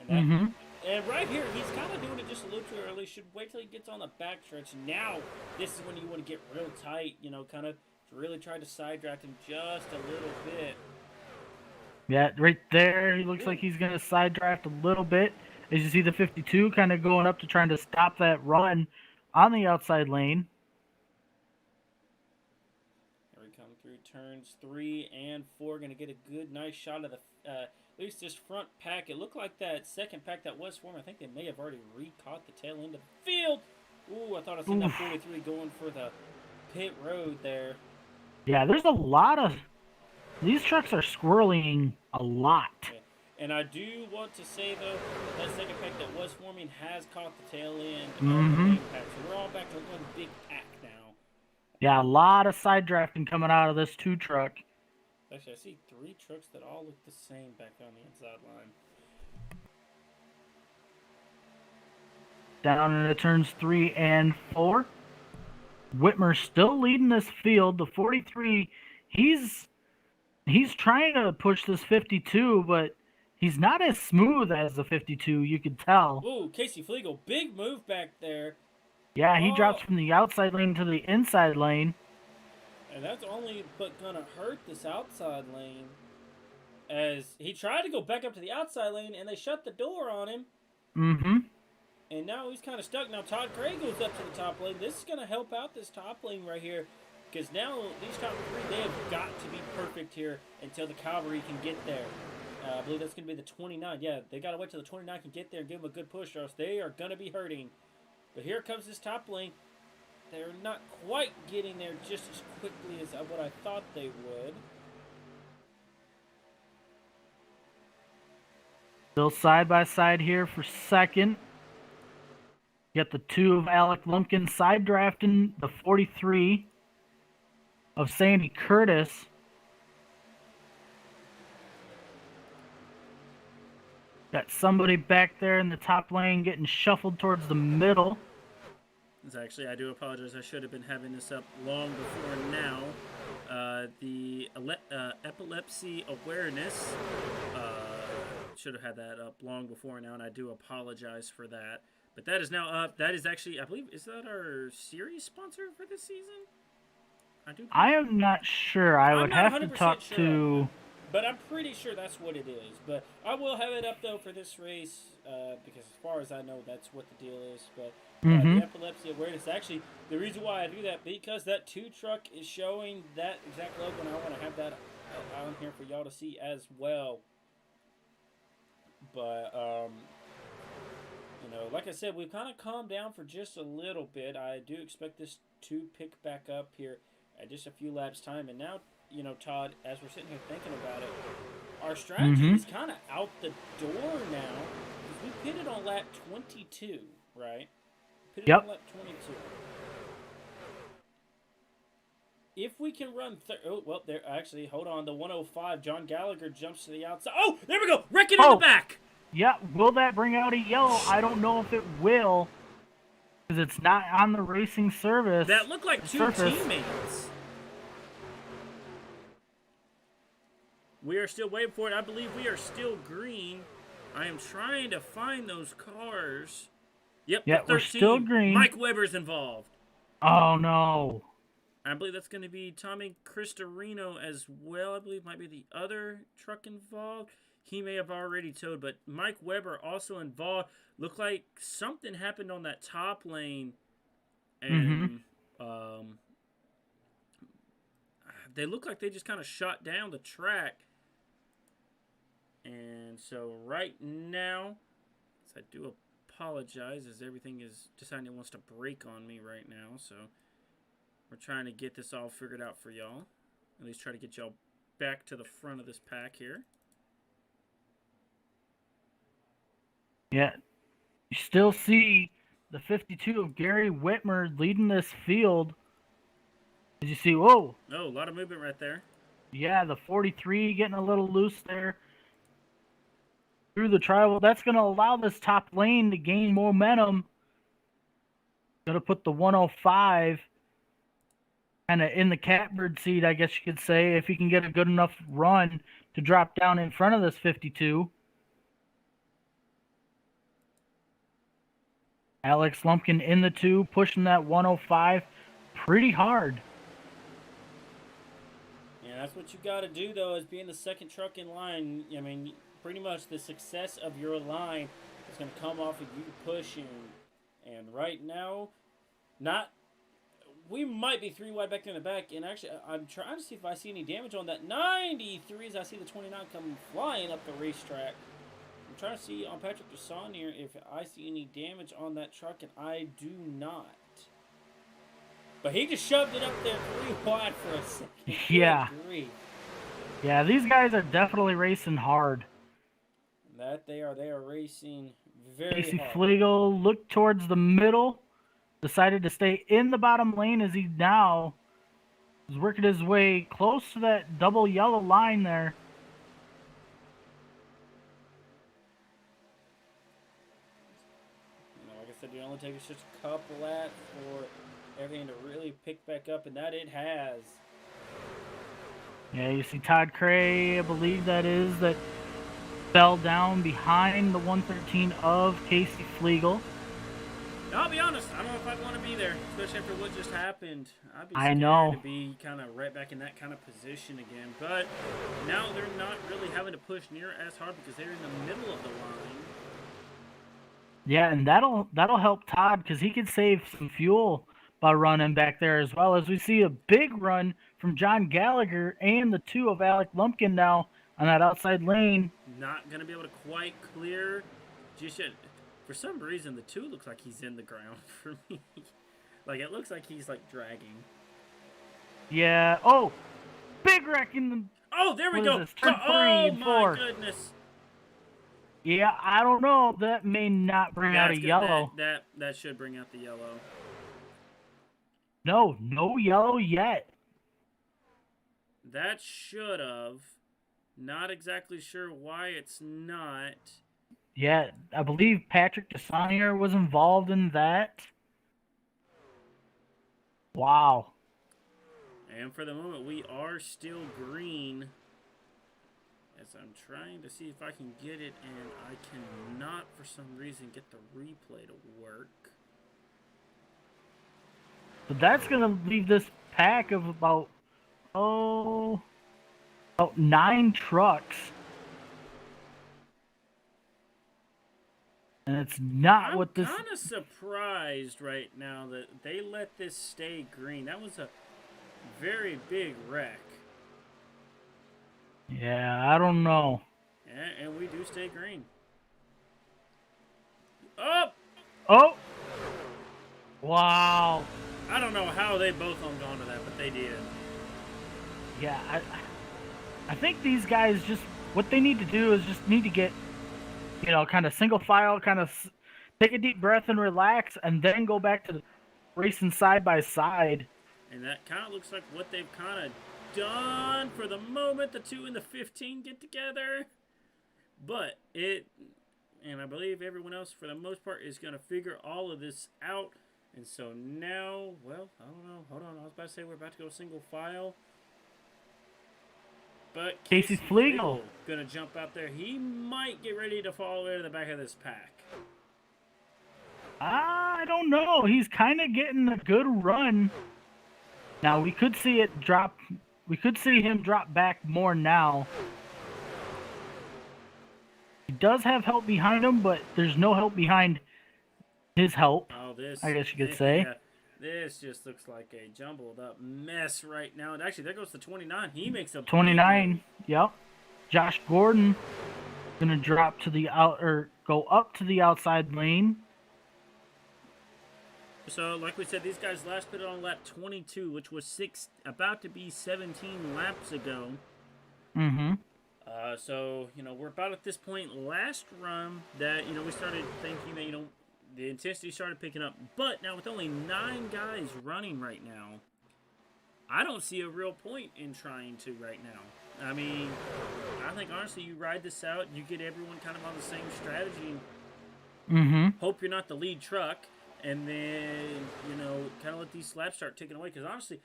And that, and right here, he's kind of doing it just a little too early. Should wait till he gets on the backstretch. Now, this is when you want to get real tight, kind of really try to side draft him just a little bit. Yeah, right there, he looks like he's going to side draft a little bit. As you see the 52 kind of going up to trying to stop that run on the outside lane. Here we come through turns 3 and 4. Going to get a good, nice shot of the, at least this front pack. It looked like that second pack that was formed. I think they may have already re-caught the tail end of the field. Ooh, I thought I seen that 43 going for the pit road there. Yeah, there's a lot of... These trucks are squirreling a lot. Yeah. And I do want to say, though, that second pack that was forming has caught the tail end of the main pack. So we're all back to one big pack now. Yeah, a lot of side drafting coming out of this two truck. Actually, I see 3 trucks that all look the same back on the inside line. Down into turns 3 and 4. Whitmer still leading this field. The 43, he's trying to push this 52, but he's not as smooth as the 52, you could tell. Ooh, Casey Flegel, big move back there. Yeah, he drops from the outside lane to the inside lane. And that's only but gonna hurt this outside lane. As he tried to go back up to the outside lane, and they shut the door on him. And now he's kind of stuck. Now Todd Craig goes up to the top lane. This is gonna help out this top lane right here. Because now these top 3, they have got to be perfect here until the cavalry can get there. I believe that's going to be the 29. Yeah, they got to wait till the 29 can get there and give them a good push, or else they are going to be hurting. But here comes this top lane. They're not quite getting there just as quickly as what I thought they would. Still side by side here for second. You got the 2 of Alec Lumpkin side drafting the 43 of Sandy Curtis. Got somebody back there in the top lane getting shuffled towards the middle. Actually, I do apologize. I should have been having this up long before now. The epilepsy awareness should have had that up long before now, and I do apologize for that. But that is now up. That is actually, I believe, is that our series sponsor for this season? I am not sure. I would have to talk to But I'm pretty sure that's what it is. But I will have it up though for this race because as far as I know, that's what the deal is. But Mm-hmm. the epilepsy awareness, actually, the reason why I do that because that 2 truck is showing that exact logo, and I want to have that on here for y'all to see as well. But like I said, we've kind of calmed down for just a little bit. I do expect this to pick back up here at just a few laps time, and now Todd, as we're sitting here thinking about it, our strategy Mm-hmm. is kind of out the door now because we pitted on lap 22, right? Pitted on Yep. lap 22. If we can run, there. Actually, hold on. The 105, John Gallagher jumps to the outside. Oh, there we go. Wrecking in the back. Yeah. Will that bring out a yellow? I don't know if it will, because it's not on the racing service. That looked like two teammates. We are still waiting for it. I believe we are still green. I am trying to find those cars. Yep, Yeah, the 13. we're still green. Mike Weber's involved. Oh, no. I believe that's going to be Tommy Cristorino as well. I believe might be the other truck involved. He may have already towed, but Mike Weber also involved. Looked like something happened on that top lane, and they look like they just kind of shot down the track. And so right now, I do apologize as everything is deciding it wants to break on me right now. So we're trying to get this all figured out for y'all. At least try to get y'all back to the front of this pack here. Yeah. You still see the 52 of Gary Whitmer leading this field. As you see, whoa. Oh, a lot of movement right there. Yeah, the 43 getting a little loose there. Through the tribal, that's going to allow this top lane to gain momentum. Going to put the 105 kind of in the catbird seat, I guess you could say, if he can get a good enough run to drop down in front of this 52. Alex Lumpkin in the 2, pushing that 105 pretty hard. Yeah, that's what you got to do, though, is being the second truck in line. I mean, pretty much the success of your line is going to come off of you pushing. And right now, we might be 3 wide back there in the back. And actually, I'm trying to see if I see any damage on that 93s. I see the 29 coming flying up the racetrack. I'm trying to see on Patrick Desonier if I see any damage on that truck, and I do not. But he just shoved it up there 3 wide for a second. Yeah. Good grief. Yeah, these guys are definitely racing hard. That they are. They are racing very Casey hard. Flegel looked towards the middle, decided to stay in the bottom lane as he now is working his way close to that double yellow line there. Like I said, it only takes just a couple laps for everything to really pick back up, and that it has. Yeah, you see Todd Cray, I believe that is, that fell down behind the 113 of Casey Flegel. I'll be honest, I don't know if I'd want to be there, especially after what just happened. I'd be I scared know. to be kind of right back in that kind of position again. But now they're not really having to push near as hard because they're in the middle of the line. Yeah, and that'll help Todd because he could save some fuel by running back there as well, as we see a big run from John Gallagher and the 2 of Alec Lumpkin now on that outside lane. Not going to be able to quite clear just yet. For some reason, the 2 looks like he's in the ground for me. Like, it looks like he's, like, dragging. Yeah. Oh, big wreck in the... Oh, there we go. Turn 3 and 4. My goodness. Yeah, I don't know. That may not bring out a yellow. That should bring out the yellow. No yellow yet. That should have. Not exactly sure why it's not. Yeah, I believe Patrick Desonier was involved in that. Wow. And for the moment, we are still green. As I'm trying to see if I can get it, and I cannot, for some reason, get the replay to work. So that's going to leave this pack of about, about 9 trucks. And it's not I'm what this... kind of surprised right now that they let this stay green. That was a very big wreck. Yeah, I don't know. And we do stay green. Up! Oh! Wow. I don't know how they both hung on to that, but they did. Yeah, I think these guys just... What they need to do is just need to get, kind of single file, kind of take a deep breath and relax, and then go back to racing side by side. And that kind of looks like what they've kind of done for the moment. The 2 and the 15 get together. But and I believe everyone else, for the most part, is going to figure all of this out. And so now, well, I don't know. Hold on. I was about to say we're about to go single file. But Casey Flegel going to jump out there. He might get ready to fall into the back of this pack. I don't know. He's kind of getting a good run. Now, we could see it drop. We could see him drop back more now. He does have help behind him, but there's no help behind his help. Oh, I guess you could say. Yeah, this just looks like a jumbled up mess right now. And actually, there goes the 29. He makes a 29. Yep. Josh Gordon gonna drop to the go up to the outside lane. So, like we said, these guys last pitted on lap 22, which was about to be 17 laps ago. Mm-hmm. So, we're about at this point last run that, we started thinking that, the intensity started picking up. But now with only 9 guys running right now, I don't see a real point in trying to right now. I mean, I think, honestly, you ride this out, you get everyone kind of on the same strategy. Mm-hmm. Hope you're not the lead truck. And then, kind of let these laps start ticking away. Because honestly,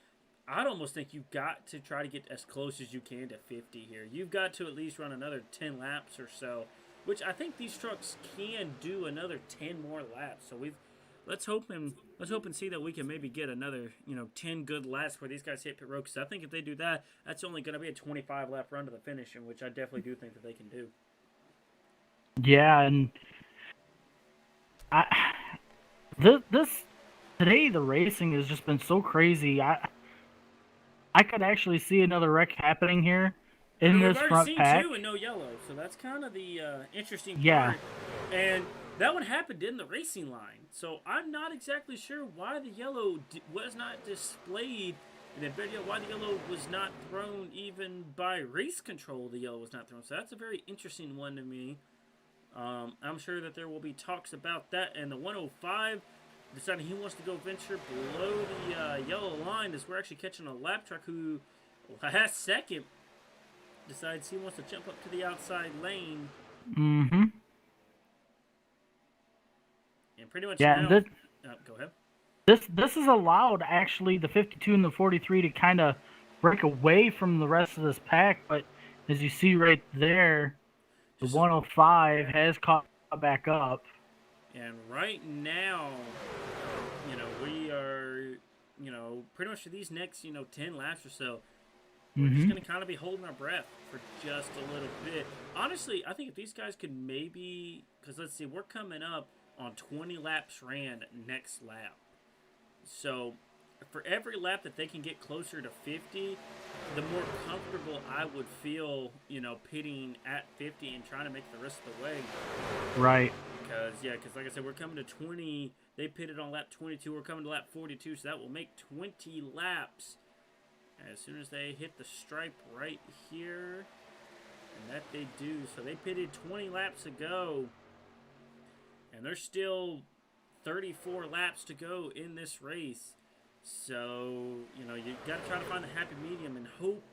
I'd almost think you've got to try to get as close as you can to 50 here. You've got to at least run another 10 laps or so, which I think these trucks can do another 10 more laps. So let's hope and see that we can maybe get another 10 good laps where these guys hit pit road. Because I think if they do that, that's only going to be a 25 lap run to the finish, in which I definitely do think that they can do. Yeah, and today the racing has just been so crazy. I could actually see another wreck happening here in this front pack. We've already seen 2 and no yellow, so that's kind of the interesting part. Yeah. And that one happened in the racing line, so I'm not exactly sure why the yellow was not displayed, and why the yellow was not thrown even by race control. The yellow was not thrown, so that's a very interesting one to me. I'm sure that there will be talks about that. And the 105 deciding he wants to go venture below the yellow line, as we're actually catching a lap truck who, last second, decides he wants to jump up to the outside lane. Mm-hmm. And pretty much now... go ahead. This has allowed, actually, the 52 and the 43 to kind of break away from the rest of this pack. But as you see right there, the 105 has caught back up. And right now, we are, pretty much for these next, 10 laps or so, we're just going to kind of be holding our breath for just a little bit. Honestly, I think if these guys could maybe, because let's see, we're coming up on 20 laps ran next lap. So for every lap that they can get closer to 50, the more comfortable I would feel, pitting at 50 and trying to make the rest of the way. Right. Because like I said, we're coming to 20. They pitted on lap 22. We're coming to lap 42, so that will make 20 laps as soon as they hit the stripe right here. And that they do. So they pitted 20 laps ago. And there's still 34 laps to go in this race. So, you got to try to find the happy medium and hope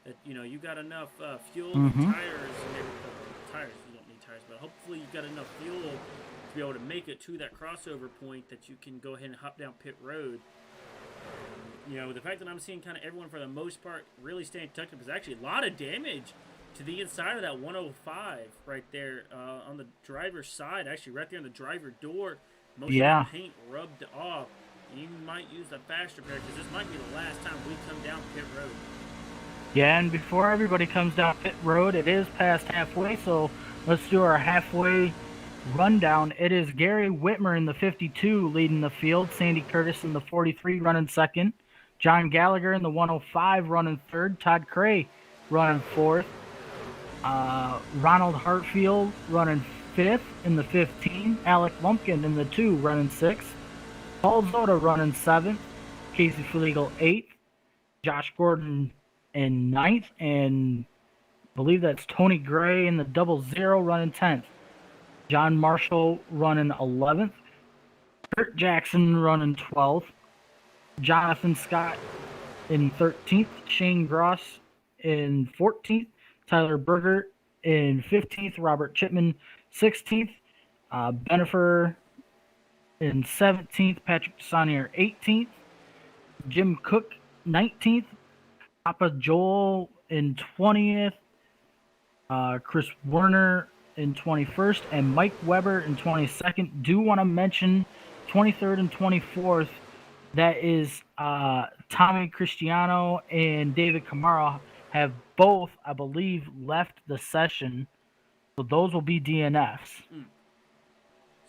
that, you got enough fuel and tires and everything. Tires, you don't need tires, but hopefully you've got enough fuel to be able to make it to that crossover point that you can go ahead and hop down pit road. The fact that I'm seeing kind of everyone, for the most part, really staying tucked up is actually a lot of damage to the inside of that 105 right there on the driver's side. Actually, right there in the driver door. Most of the paint rubbed off. You might use a fast repair because this might be the last time we come down pit road. Yeah, and before everybody comes down pit road, it is past halfway, so let's do our halfway rundown. It is Gary Whitmer in the 52 leading the field, Sandy Curtis in the 43 running second, John Gallagher in the 105 running third, Todd Cray running fourth, Ronald Hartfield running fifth in the 15, Alec Lumpkin in the 2 running sixth, Paul Zoda running seventh, Casey Flegel eighth, Josh Gordon in ninth, and I believe that's Tony Gray in the 00 running 10th. John Marshall running 11th. Kurt Jackson running 12th. Jonathan Scott in 13th. Shane Gross in 14th. Tyler Berger in 15th. Robert Chipman 16th. Benifer in 17th. Patrick Desanier 18th. Jim Cook 19th. Papa Joel in 20th. Chris Werner in 21st, and Mike Weber in 22nd. Do want to mention 23rd and 24th. That is Tommy Cristiano and David Kamara have both, I believe, left the session. So those will be DNFs.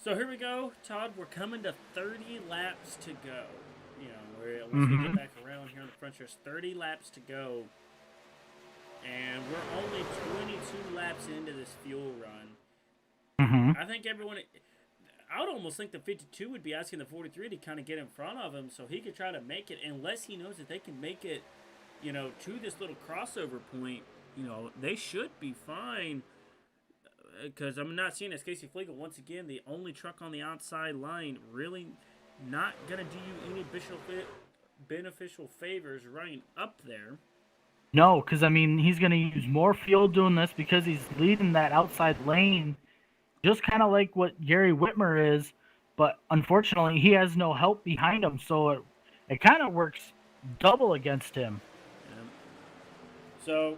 So here we go, Todd. We're coming to 30 laps to go. You know, once we get back around here on the front stretch, 30 laps to go. And we're only 22 laps into this fuel run. I think everyone... I would almost think the 52 would be asking the 43 to kind of get in front of him so he could try to make it, unless he knows that they can make it, you know, to this little crossover point. You know, they should be fine. Because I'm not seeing as Casey Flegel, once again, the only truck on the outside line, really not going to do you any beneficial favors running up there. No, because, I mean, he's going to use more fuel doing this because he's leading that outside lane, just kind of like what Gary Whitmer is, but unfortunately he has no help behind him, so it kind of works double against him. So,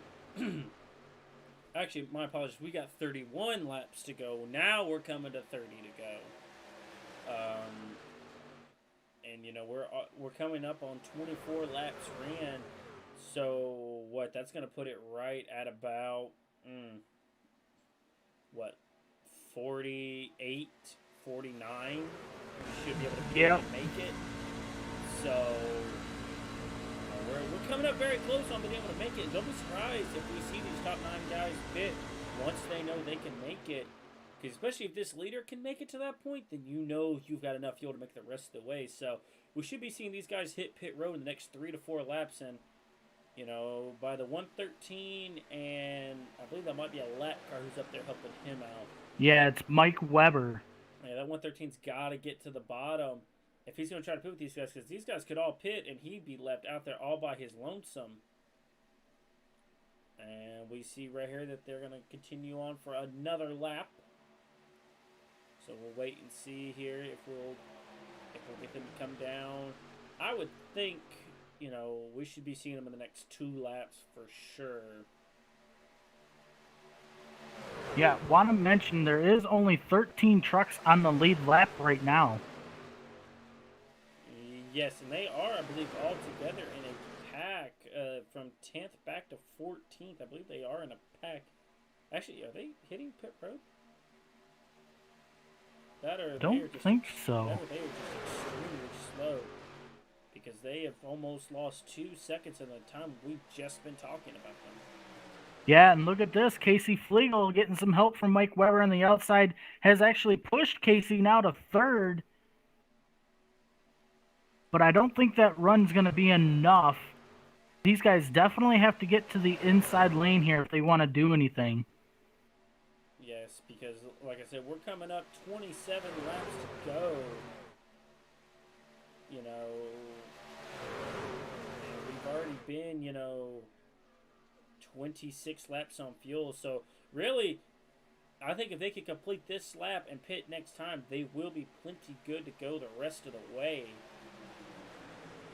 actually, my apologies, we got 31 laps to go. Now we're coming to 30 to go. And, you know, we're coming up on 24 laps ran. So, what, that's going to put it right at about, 48, 49? We should be able to make it. So, we're coming up very close on being able to make it. Don't be surprised if we see these top 9 guys pit once they know they can make it. Because especially if this leader can make it to that point, then you know you've got enough fuel to make the rest of the way. So, we should be seeing these guys hit pit road in the next 3 to 4 laps. And, you know, by the 113, and I believe that might be a lap car who's up there helping him out. Yeah, it's Mike Weber. Yeah, that 113's got to get to the bottom if he's going to try to pit with these guys, because these guys could all pit and he'd be left out there all by his lonesome. And we see right here that they're going to continue on for another lap. So we'll wait and see here if we'll get them to come down. I would think, you know, we should be seeing them in the next 2 laps for sure. Yeah, want to mention there is only 13 trucks on the lead lap right now. Yes, and they are, I believe, all together in a pack from 10th back to 14th. I believe they are in a pack. Actually, are they hitting pit road? Don't think so. That or they were just extremely slow, because they have almost lost 2 seconds in the time we've just been talking about them. Yeah, and look at this. Casey Flegel getting some help from Mike Weber on the outside has actually pushed Casey now to 3rd. But I don't think that run's going to be enough. These guys definitely have to get to the inside lane here if they want to do anything. Yes, because, like I said, we're coming up 27 laps to go. You know, and we've already been, you know, 26 laps on fuel. So, really, I think if they can complete this lap and pit next time, they will be plenty good to go the rest of the way.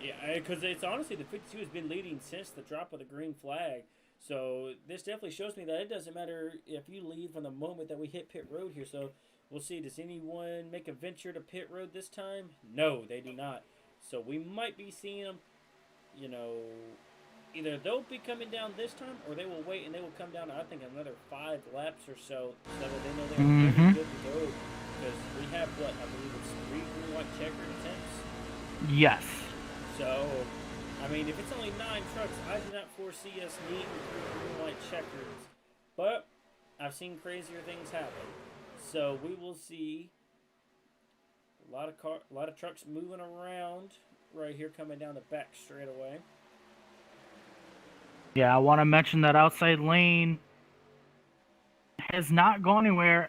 Yeah, because it's honestly, the 52 has been leading since the drop of the green flag. So this definitely shows me that it doesn't matter if you lead from the moment that we hit pit road here. So we'll see. Does anyone make a venture to pit road this time? No, they do not. So we might be seeing them, you know, either they'll be coming down this time, or they will wait and they will come down. I think another 5 laps or so, so that they know they're fully Mm-hmm. good to go. Because we have what I believe it's 3 green white checkered attempts. Yes. So, I mean, if it's only 9 trucks, I do not foresee us needing 3 green white checkers. But I've seen crazier things happen. So we will see a lot of trucks moving around right here, coming down the back straightaway. Yeah, I want to mention that outside lane has not gone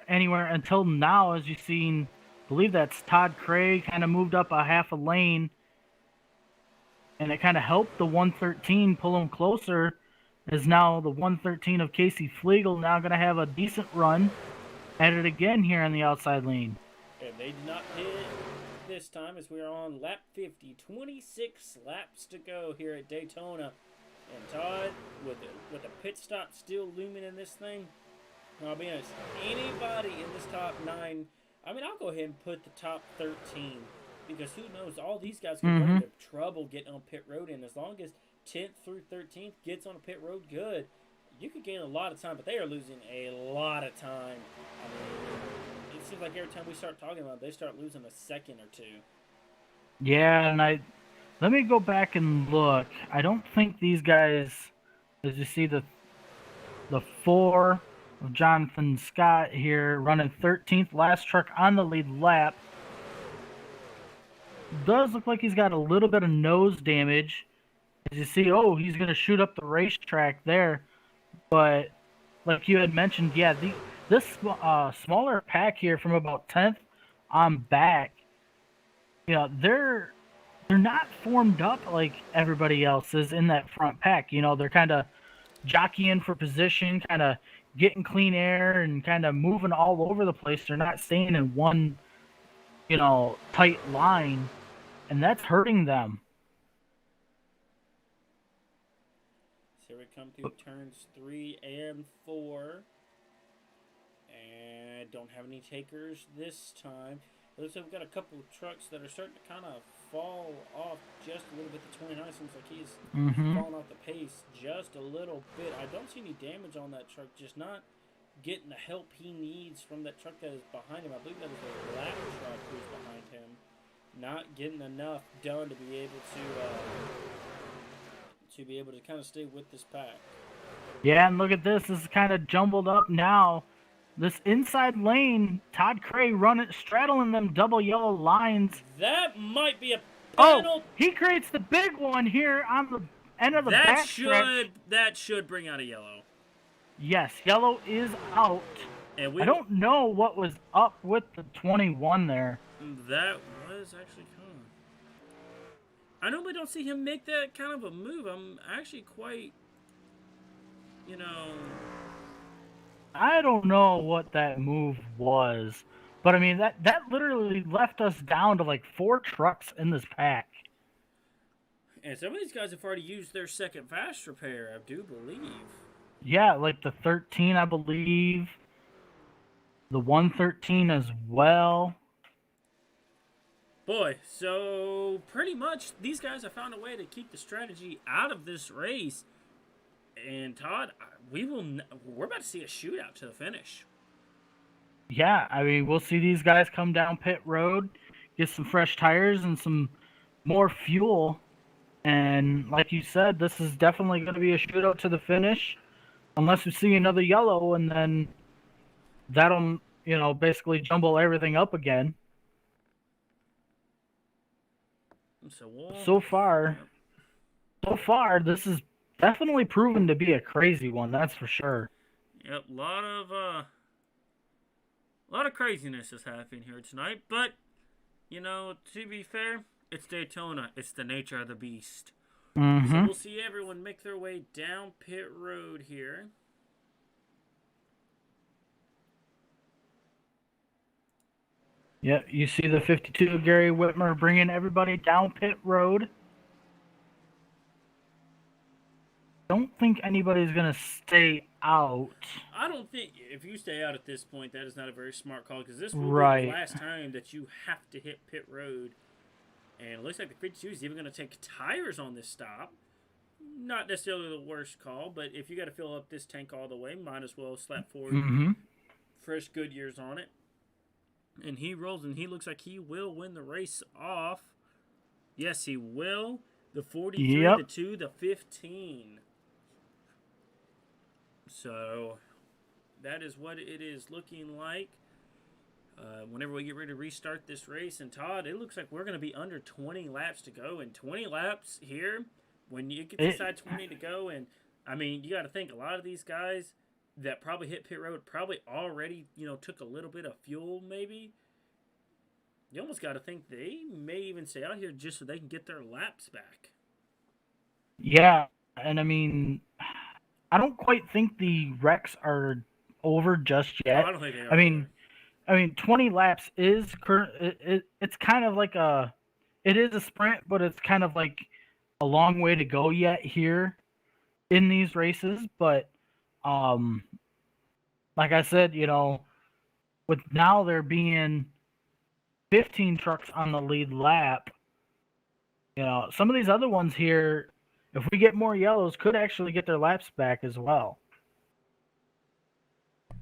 anywhere until now, as you've seen. I believe that's Todd Craig kind of moved up a half a lane, and it kind of helped the 113 pull him closer. As now the 113 of Casey Flegel now going to have a decent run at it again here on the outside lane. And they did not pit this time, as we are on lap 50. 26 laps to go here at Daytona. And Todd, with the pit stop still looming in this thing, I'll be honest, anybody in this top 9, I mean, I'll go ahead and put the top 13. Because who knows, all these guys can run into trouble getting on pit road. And as long as 10th through 13th gets on a pit road good, you could gain a lot of time. But they are losing a lot of time. I mean, it seems like every time we start talking about it, they start losing a second or two. Yeah, and let me go back and look. I don't think these guys, as you see the 4 of Jonathan Scott here running 13th, last truck on the lead lap. Does look like he's got a little bit of nose damage. As you see, he's going to shoot up the racetrack there. But like you had mentioned, yeah, this smaller pack here from about 10th on back, they're not formed up like everybody else is in that front pack. They're kind of jockeying for position, kind of getting clean air and kind of moving all over the place. They're not staying in one, tight line, and that's hurting them. So we come through turns 3 and 4. And don't have any takers this time. It looks like we've got a couple of trucks that are starting to kind of fall off just a little bit. The 29 seems like he's falling off the pace just a little bit. I don't see any damage on that truck, just not getting the help he needs from that truck that is behind him. I believe that is a black truck who's behind him. Not getting enough done to be able to kind of stay with this pack. Yeah, and look at this. This is kind of jumbled up now. This inside lane, Todd Cray straddling them double yellow lines. That might be a penalty. He creates the big one here on the end of the backstretch. That should bring out a yellow. Yes, yellow is out. And I don't know what was up with the 21 there. That was actually kind of... I normally don't see him make that kind of a move. I'm actually quite... I don't know what that move was. But, I mean, that literally left us down to, like, 4 trucks in this pack. And some of these guys have already used their second fast repair, I do believe. Yeah, like the 13, I believe. The 113 as well. Boy, so pretty much these guys have found a way to keep the strategy out of this race. And Todd, we're about to see a shootout to the finish. Yeah, I mean, we'll see these guys come down pit road, get some fresh tires and some more fuel. And like you said, this is definitely going to be a shootout to the finish. Unless we see another yellow, and then that'll, basically jumble everything up again. So far, this is definitely proven to be a crazy one. That's for sure. Yep, a lot of craziness is happening here tonight. But to be fair, it's Daytona. It's the nature of the beast. So we'll see everyone make their way down pit road here. Yeah, you see the 52 Gary Whitmer bringing everybody down pit road. Don't think anybody's going to stay out. I don't think if you stay out at this point, that is not a very smart call, because this will be the last time that you have to hit pit road. And it looks like the 52 is even going to take tires on this stop. Not necessarily the worst call, but if you got to fill up this tank all the way, might as well slap forward Mm-hmm. fresh Goodyears on it. And he rolls, and he looks like he will win the race off. Yes, he will. The 43, Yep. the 2, the 15. So that is what it is looking like. Whenever we get ready to restart this race, and Todd, it looks like we're going to be under 20 laps to go. And 20 laps here, when you get inside 20 to go, and I mean, you got to think a lot of these guys that probably hit pit road probably already, took a little bit of fuel, maybe. You almost got to think they may even stay out here just so they can get their laps back. Yeah, and I mean, I don't quite think the wrecks are over just Oh, yet. I don't think they are I mean, either. 20 laps is current. It's kind of like it is a sprint, but it's kind of like a long way to go yet here in these races. But um, like I said, with now there being 15 trucks on the lead lap, some of these other ones here, if we get more yellows, could actually get their laps back as well.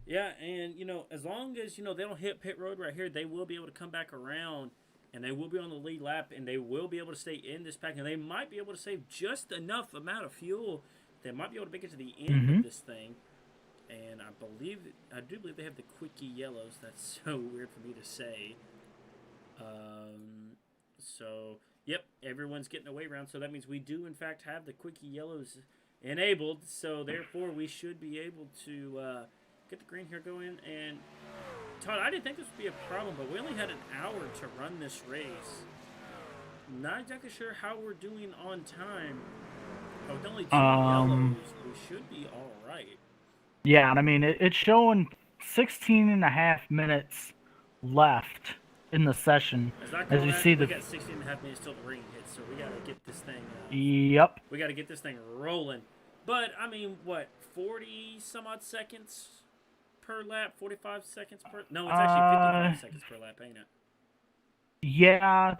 Yeah, and as long as they don't hit pit road right here, they will be able to come back around, and they will be on the lead lap, and they will be able to stay in this pack, and they might be able to save just enough amount of fuel. They might be able to make it to the end of this thing. And I do believe they have the quickie yellows. That's so weird for me to say. So yep, everyone's getting away around. So that means we do in fact have the quickie yellows enabled. So therefore, we should be able to get the green here going. And Todd, I didn't think this would be a problem, but we only had an hour to run this race. Not exactly sure how we're doing on time. With only 2 yellows, we should be all right. Yeah, and I mean, it's showing 16 and a half minutes left in the session. As you see, we got 16 and a half minutes till the rain hits, so we got to get this thing. Yep. We got to get this thing rolling. But I mean, what, 40 some odd seconds per lap? 45 seconds per? No, it's actually 55 seconds per lap, ain't it? Yeah.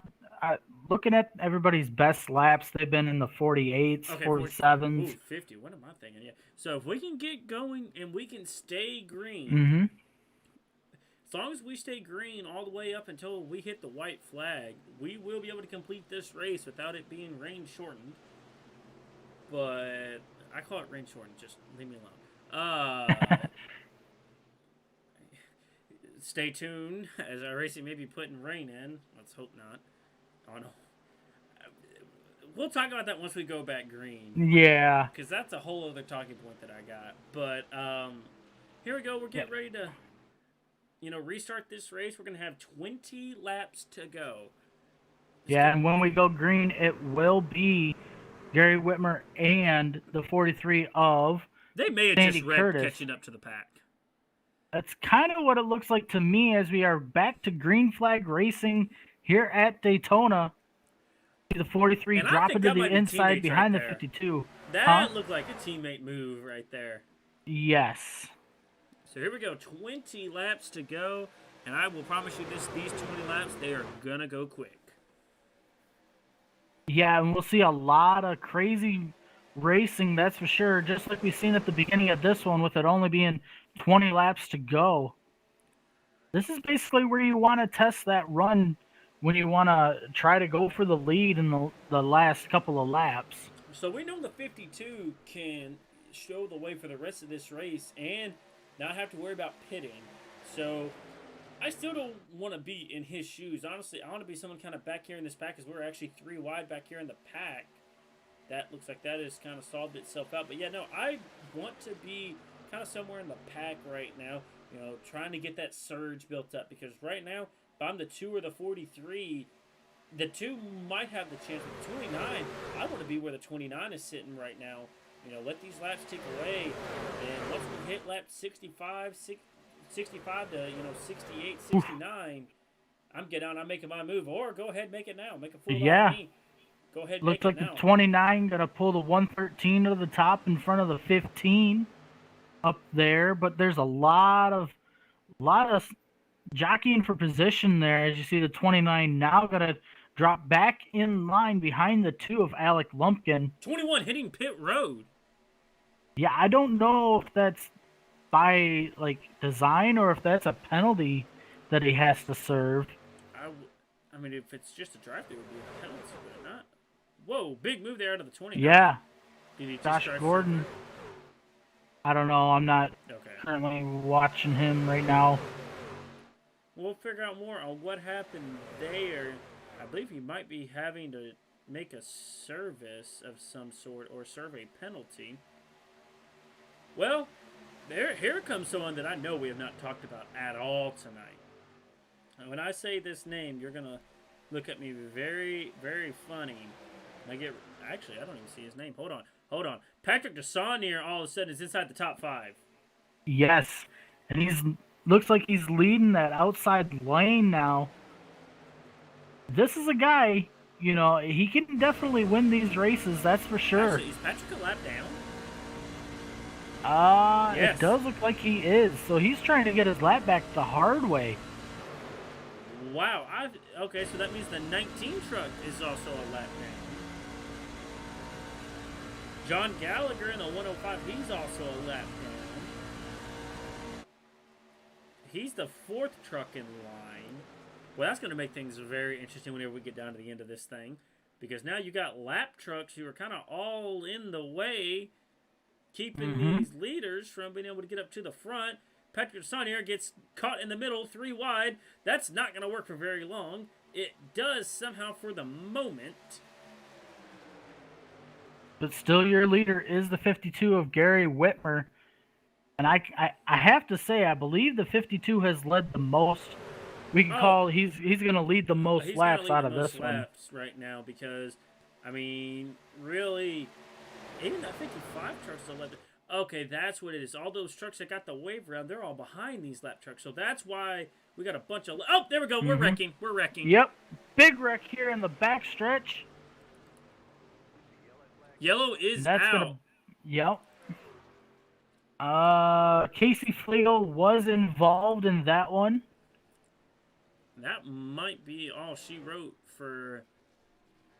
Looking at everybody's best laps, they've been in the 48s, okay, 47s. Ooh, 50. What am I thinking? Yeah. So if we can get going and we can stay green, as long as we stay green all the way up until we hit the white flag, we will be able to complete this race without it being rain shortened. But I call it rain shortened. Just leave me alone. Stay tuned as our racing may be putting rain in. Let's hope not. Oh no. We'll talk about that once we go back green. Yeah. Because that's a whole other talking point that I got. But here we go. We're getting ready to, restart this race. We're going to have 20 laps to go. And when we go green, it will be Gary Whitmer and the 43 of They may have Sandy just read Curtis catching up to the pack. That's kind of what it looks like to me as we are back to green flag racing here at Daytona. The 43 dropping to the inside behind the 52. That looked like a teammate move right there. Yes. So here we go. 20 laps to go. And I will promise you these 20 laps, they are going to go quick. Yeah, and we'll see a lot of crazy racing, that's for sure. Just like we've seen at the beginning of this one with it only being 20 laps to go. This is basically where you want to test that run when you want to try to go for the lead in the last couple of laps. So we know the 52 can show the way for the rest of this race and not have to worry about pitting. So I still don't want to be in his shoes. Honestly, I want to be someone kind of back here in this pack because we're actually 3 wide back here in the pack. That looks like that has kind of solved itself out. But yeah, no, I want to be kind of somewhere in the pack right now, trying to get that surge built up because right now, if I'm the 2 or the 43, the 2 might have the chance. With the 29, I want to be where the 29 is sitting right now. Let these laps tick away. And once we hit lap 65 to, 68, 69, I'm getting out, I'm making my move. Or go ahead and make it now. Make a fool out of me. Go ahead and looks make like it now. The 29 going to pull the 113 to the top in front of the 15 up there. But there's a lot of jockeying for position there. As you see, the 29 now going to drop back in line behind the 2 of Alec Lumpkin. 21 hitting pit road. Yeah, I don't know if that's by design or if that's a penalty that he has to serve. I mean, if it's just a drive, it would be a penalty, would it not? Whoa, big move there out of the 29. Yeah, Did he just Josh drive Gordon. I don't know. I'm not currently watching him right now. We'll figure out more on what happened there. I believe he might be having to make a service of some sort or serve a penalty. Well, here comes someone that I know we have not talked about at all tonight. And when I say this name, you're going to look at me very, very funny. Actually, I don't even see his name. Hold on. Patrick Desaunier all of a sudden is inside the top 5. Yes, and looks like he's leading that outside lane now. This is a guy, he can definitely win these races, that's for sure. Actually, is Patrick a lap down? Yes. It does look like he is. So he's trying to get his lap back the hard way. Wow. Okay, so that means the 19 truck is also a lap down. John Gallagher in the 105, he's also a lap down. He's the 4th truck in line. Well, that's going to make things very interesting whenever we get down to the end of this thing. Because now you got lap trucks who are kind of all in the way, keeping these leaders from being able to get up to the front. Patrick Desaunier gets caught in the middle, 3 wide. That's not going to work for very long. It does somehow for the moment. But still, your leader is the 52 of Gary Whitmer. And I have to say, I believe the 52 has led the most. We can call he's going to lead the most laps out of this one. Laps right now because, I mean, really, even that 55 trucks are led. Okay, that's what it is. All those trucks that got the wave around, they're all behind these lap trucks. So that's why we got a bunch of. Oh, there we go. We're wrecking. Yep, big wreck here in the back stretch. Yellow is out. Yep. Casey Flegel was involved in that one. That might be all she wrote for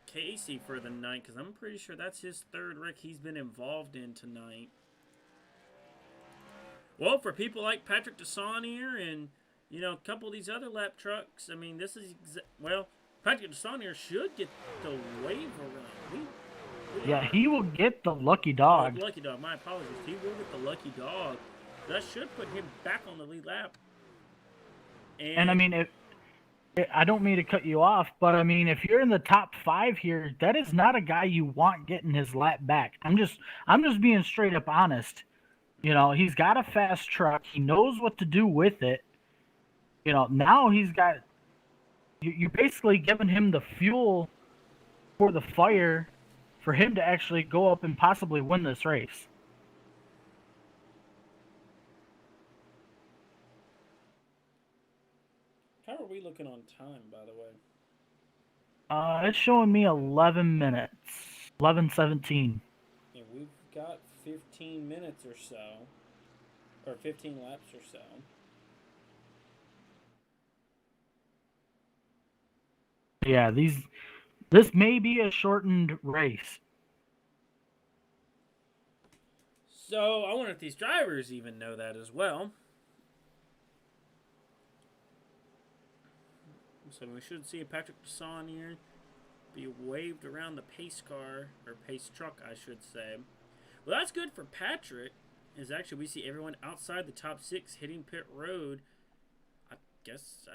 Casey for the night, because I'm pretty sure that's his 3rd wreck he's been involved in tonight. Well, for people like Patrick Desaunier and, a couple of these other lap trucks, I mean, this is, Patrick Desaunier should get the wave around. He will get the lucky dog. Lucky dog, my apologies. He will get the lucky dog. That should put him back on the lead lap. And I mean, I don't mean to cut you off, but I mean, if you're in the top 5 here, that is not a guy you want getting his lap back. I'm just being straight up honest. He's got a fast truck. He knows what to do with it. Now he's got. You're basically giving him the fuel for the fire for him to actually go up and possibly win this race. How are we looking on time, by the way? It's showing me 11 minutes. 11:17. And we've got 15 minutes or so. Or 15 laps or so. Yeah, this may be a shortened race. So, I wonder if these drivers even know that as well. So, we should see a Patrick Desaunier be waved around the pace car, or pace truck, I should say. Well, that's good for Patrick, is actually we see everyone outside the top 6 hitting pit road. I guess,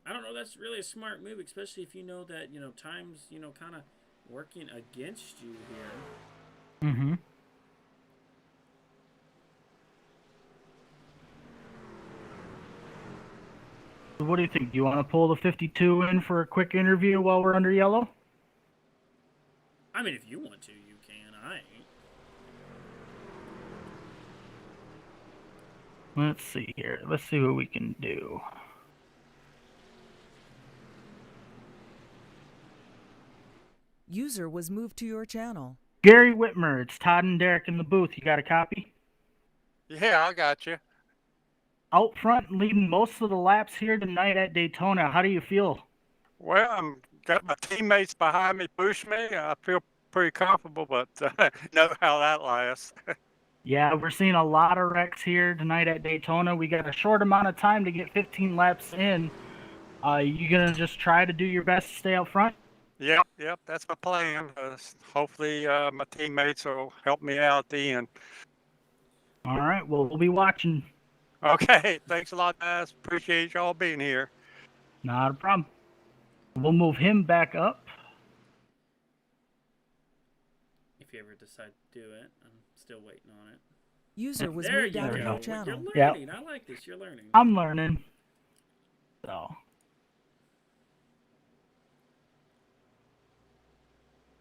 I don't know, that's really a smart move, especially if you know that, time's, kind of working against you here. Mm-hmm. So what do you think? Do you want to pull the 52 in for a quick interview while we're under yellow? I mean, if you want to, you can. I ain't. Let's see here. Let's see what we can do. User was moved to your channel. Gary Whitmer, it's Todd and Derek in the booth. You got a copy? Yeah, I got you. Out front, leading most of the laps here tonight at Daytona. How do you feel? Well, I'm got my teammates behind me push me. I feel pretty comfortable, but know how that lasts. Yeah, we're seeing a lot of wrecks here tonight at Daytona. We got a short amount of time to get 15 laps in. You gonna just try to do your best to stay out front? Yep, that's my plan. Hopefully, my teammates will help me out at the end. All right, well, we'll be watching. Okay, thanks a lot, guys. Appreciate y'all being here. Not a problem. We'll move him back up. If you ever decide to do it, I'm still waiting on it. User was There moved you out of go. your You're channel. learning. I like this. You're learning. I'm learning. So.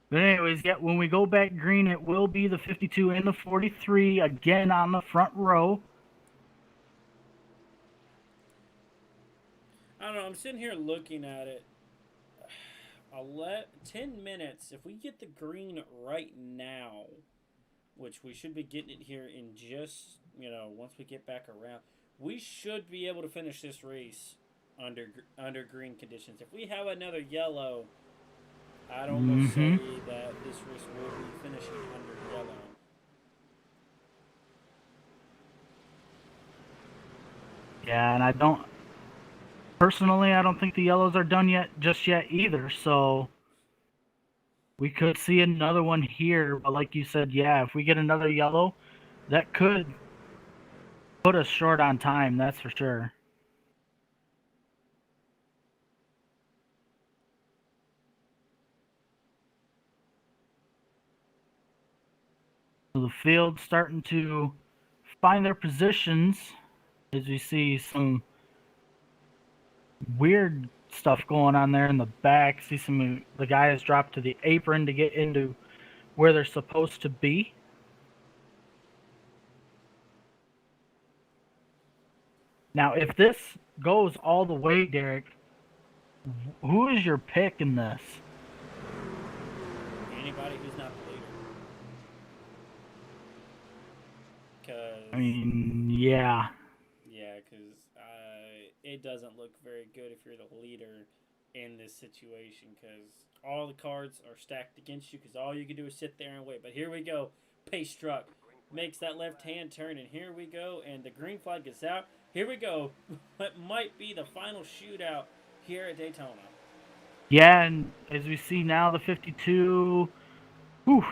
But anyways, yeah, when we go back green, it will be the 52 and the 43 again on the front row. I don't know. I'm sitting here looking at it. I'll let 10 minutes. If we get the green right now, which we should be getting it here in just, once we get back around, we should be able to finish this race under green conditions. If we have another yellow, I'd almost say that this race will be finishing under yellow. Yeah, and I don't think the yellows are done just yet either, so we could see another one here, but like you said, yeah, if we get another yellow, that could put us short on time, that's for sure. So the field's starting to find their positions as we see some weird stuff going on there in the back. See the guys drop to the apron to get into where they're supposed to be. Now, if this goes all the way, Derek, who is your pick in this? Anybody who's not the leader. Cause, I mean, yeah. Yeah, because it doesn't look very good if you're the leader in this situation, because all the cards are stacked against you, because all you can do is sit there and wait. But here we go. Pace truck makes that left-hand turn, and here we go, and the green flag gets out. Here we go. What might be the final shootout here at Daytona. Yeah, and as we see now, the 52,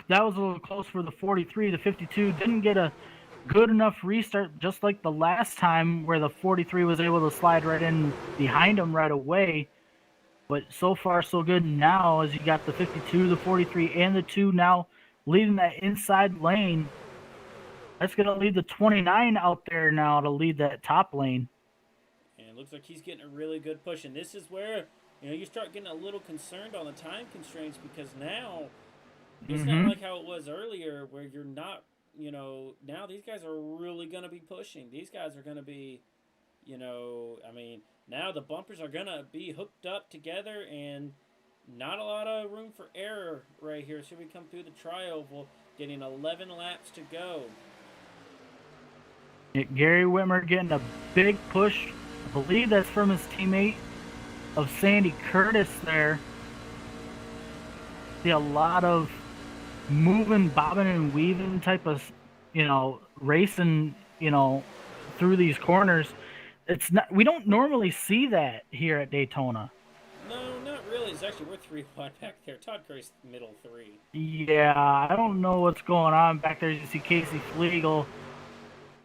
that was a little close for the 43. The 52 didn't get a good enough restart, just like the last time where the 43 was able to slide right in behind him right away. But so far, so good now, as you got the 52, the 43, and the 2 now leading that inside lane. That's going to lead the 29 out there now to lead that top lane. And it looks like he's getting a really good push. And this is where, you start getting a little concerned on the time constraints, because now it's not like how it was earlier where you're not, now these guys are really going to be pushing. These guys are going to be, now the bumpers are going to be hooked up together, and not a lot of room for error right here. So we come through the tri-oval, getting 11 laps to go. Gary Whitmer getting a big push. I believe that's from his teammate of Sandy Curtis there. See a lot of moving, bobbing, and weaving type of, racing, through these corners. It's not. We don't normally see that here at Daytona. No, not really. It's actually, we're 3 wide back there. Todd Curry's middle 3. Yeah, I don't know what's going on back there. You see Casey Flegel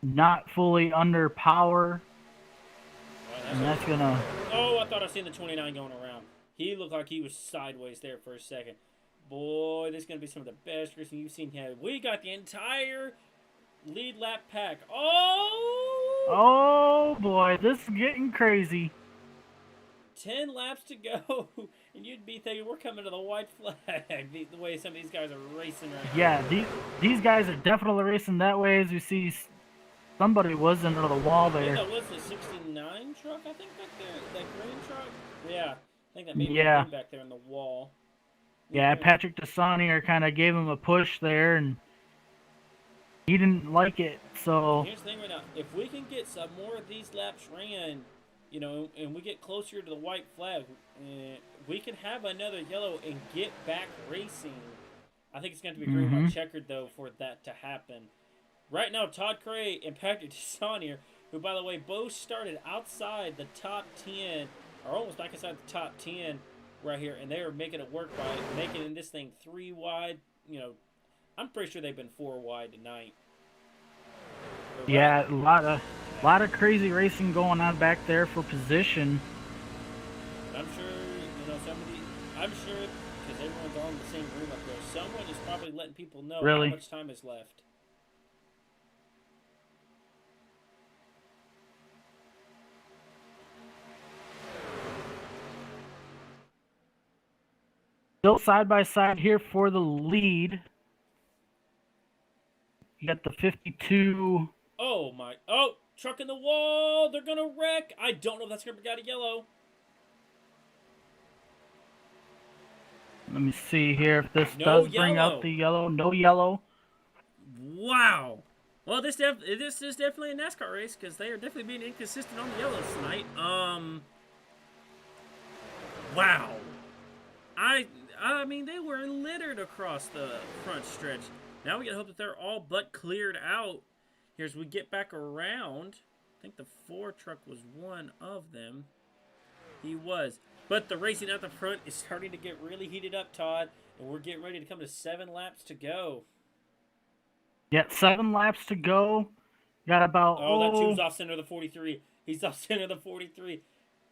not fully under power. And that's gonna... Oh, I thought I seen the 29 going around. He looked like he was sideways there for a second. Boy, this is going to be some of the best racing you've seen here. We got the entire lead lap pack. Oh, boy, this is getting crazy. 10 laps to go, and you'd be thinking we're coming to the white flag, the way some of these guys are racing right now. Yeah, these guys are definitely racing that way, as we see somebody was under the wall there. That was the 69 truck, I think, back there? That green truck? Yeah, I think that maybe came back there in the wall. Yeah, Patrick Desanier kind of gave him a push there, and he didn't like it, so... Here's the thing right now. If we can get some more of these laps ran, and we get closer to the white flag, we can have another yellow and get back racing. I think it's going to be green white checkered though for that to happen. Right now, Todd Cray and Patrick Desonier, who by the way both started outside the top 10, or almost back inside the top 10 right here, and they are making it work by making this thing 3 wide. I'm pretty sure they've been 4 wide tonight. Yeah, a lot of crazy racing going on back there for position. I'm sure, I'm sure because everyone's all in the same room up there. Someone is probably letting people know how much time is left. Still side by side here for the lead. You got the 52. Oh my! Oh, truck in the wall! They're gonna wreck. I don't know if that's gonna bring out a yellow. Let me see here if this does bring out the yellow. No yellow. Wow. Well, this is definitely a NASCAR race because they are definitely being inconsistent on the yellows tonight. Wow. I mean, they were littered across the front stretch. Now we gotta hope that they're all but cleared out. Here as we get back around. I think the 4 truck was one of them. He was. But the racing at the front is starting to get really heated up, Todd. And we're getting ready to come to 7 laps to go. Yeah, 7 laps to go. Got about... that tube's off center of the 43. He's off center of the 43.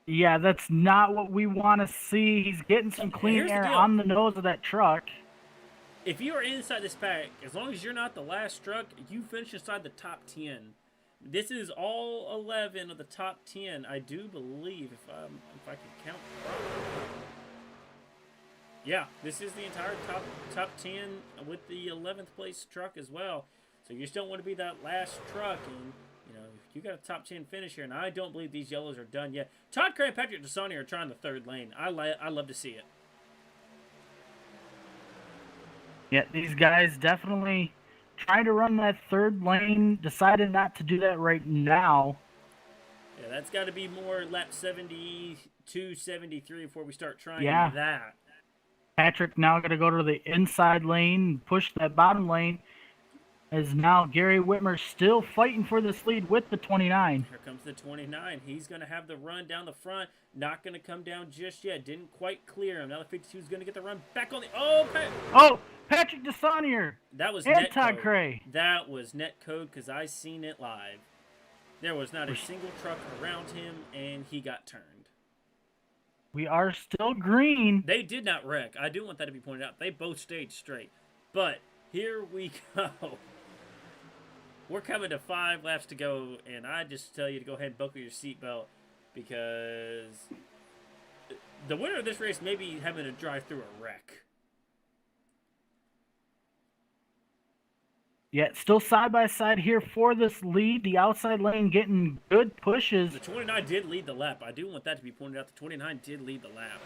Yeah, that's not what we want to see. He's getting some clean air on the nose of that truck. If you are inside this pack, as long as you're not the last truck, you finish inside the top 10. This is all 11 of the top 10, I do believe, if I can count properly. Yeah, this is the entire top 10 with the 11th place truck as well. So you just don't want to be that last truck, and you got a top 10 finish here, and I don't believe these yellows are done yet. Todd Cray and Patrick Desonier are trying the 3rd lane. I love to see it. Yeah, these guys definitely trying to run that 3rd lane. Decided not to do that right now. Yeah, that's got to be more lap 72, 73 before we start trying that. Patrick now got to go to the inside lane, push that bottom lane. As now Gary Whitmer still fighting for this lead with the 29. Here comes the 29. He's going to have the run down the front. Not going to come down just yet. Didn't quite clear him. Now the 52 is going to get the run back on the... Patrick Desonier. That was net Todd Cray. That was net code because I seen it live. There was not a single truck around him, and he got turned. We are still green. They did not wreck. I do want that to be pointed out. They both stayed straight. But here we go. We're coming to 5 laps to go, and I just tell you to go ahead and buckle your seatbelt because the winner of this race may be having to drive through a wreck. Yeah, still side by side here for this lead. The outside lane getting good pushes. The 29 did lead the lap. I do want that to be pointed out. The 29 did lead the lap.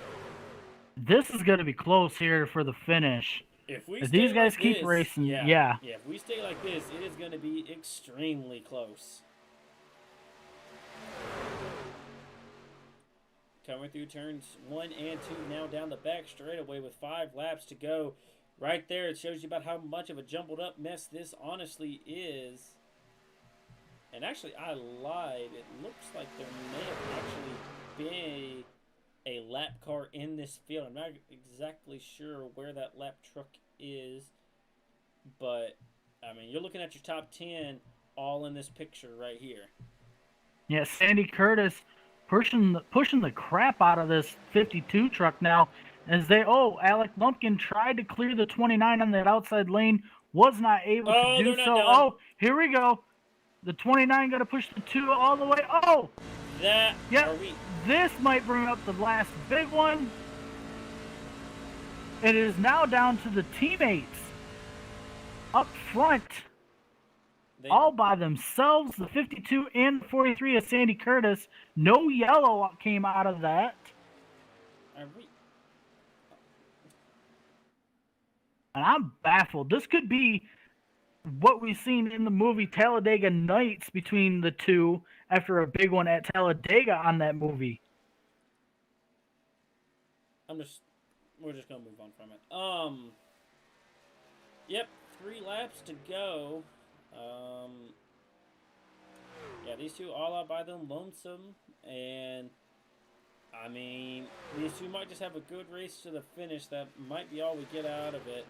This is going to be close here for the finish. If these guys keep racing, yeah. If we stay like this, it is going to be extremely close. Coming through turns 1 and 2 now down the back straightaway with 5 laps to go. Right there, it shows you about how much of a jumbled up mess this honestly is. And actually, I lied. It looks like there may have actually been a lap car in this field. I'm not exactly sure where that lap truck is. But, I mean, you're looking at your top 10 all in this picture right here. Yeah, Sandy Curtis pushing the crap out of this 52 truck now. As Alec Lumpkin tried to clear the 29 on that outside lane, was not able to do so. Oh, here we go. The 29 got to push the 2 all the way. Oh! This might bring up the last big one. It is now down to the teammates up front. All by themselves, the 52 and 43 of Sandy Curtis. No yellow came out of that. And I'm baffled. This could be what we've seen in the movie Talladega Nights between the two after a big one at Talladega on that movie. We're just gonna move on from it. Yep, 3 laps to go. Yeah, these two all out by them, lonesome, and I mean, these two might just have a good race to the finish. That might be all we get out of it.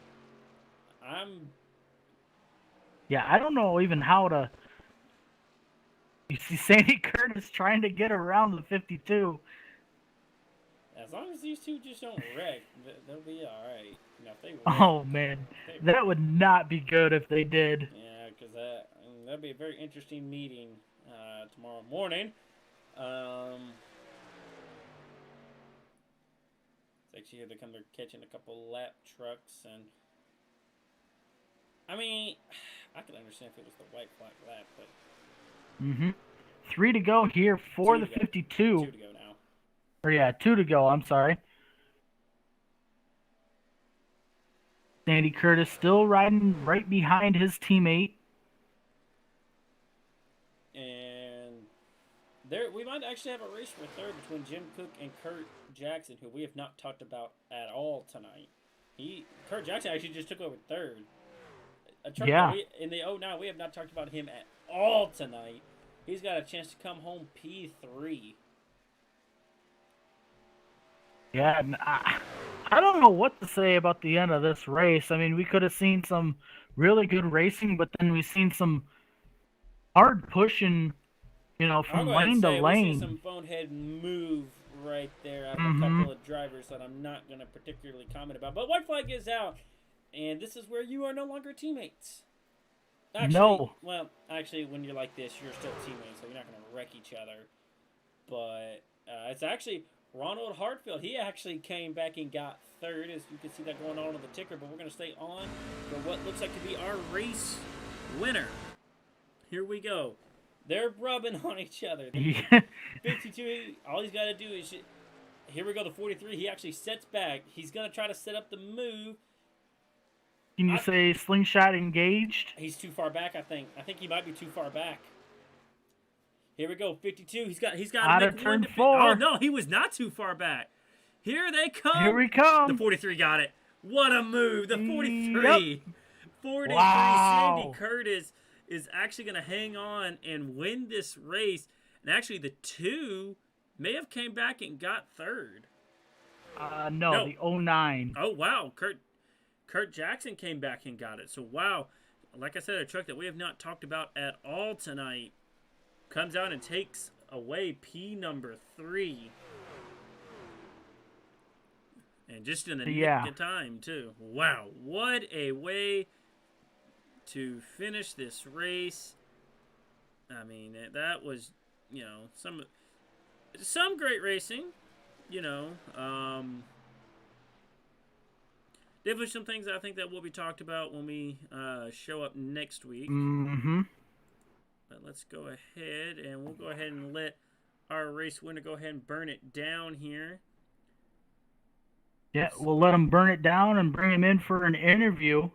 Yeah, I don't know even how to. You see Sandy Curtis trying to get around the 52. As long as these two just don't wreck, they'll be all right. You know, if they wreck, Oh man, that would not be good if they did. Yeah, because that'd be a very interesting meeting tomorrow morning. It's actually here they're catching a couple lap trucks, and I mean, I could understand if it was the white flag lap, but 3 to go here for the 52. 2 to go now. Or yeah, 2 to go. I'm sorry. Sandy Curtis still riding right behind his teammate. And we might actually have a race for third between Jim Cook and Kurt Jackson, who we have not talked about at all tonight. Kurt Jackson actually just took over third. Yeah. In the 09, we have not talked about him at all tonight. He's got a chance to come home P3. Yeah, and I don't know what to say about the end of this race. I mean, we could have seen some really good racing, but then we've seen some hard pushing, from lane to lane. We see some bonehead move right there out of a couple of drivers that I'm not going to particularly comment about. But white flag is out, and this is where you are no longer teammates. Actually, no. Well, actually, when you're like this, you're still teammates, so you're not going to wreck each other. But it's actually Ronald Hartfield. He actually came back and got third, as you can see that going on the ticker. But we're going to stay on for what looks like to be our race winner. Here we go. They're rubbing on each other. 52, all he's got to do is... Here we go, the 43. He actually sets back. He's going to try to set up the move. Can you say slingshot engaged? He's too far back, I think. I think he might be too far back. Here we go, 52. He's got out of turn 4. Oh, no, he was not too far back. Here they come. Here we come. The 43 got it. What a move. The 43. Yep. 43. Wow. Sandy Curtis is actually going to hang on and win this race. And actually, the 2 may have came back and got third. No, the 09. Oh, wow. Kurt Jackson came back and got it. So, wow. Like I said, a truck that we have not talked about at all tonight comes out and takes away P number 3. And just in the nick of time, too. Wow. What a way to finish this race. I mean, that was, some great racing, Definitely some things I think that will be talked about when we show up next week. But let's go ahead, and we'll go ahead and let our race winner go ahead and burn it down here. Yeah, we'll let him burn it down and bring him in for an interview.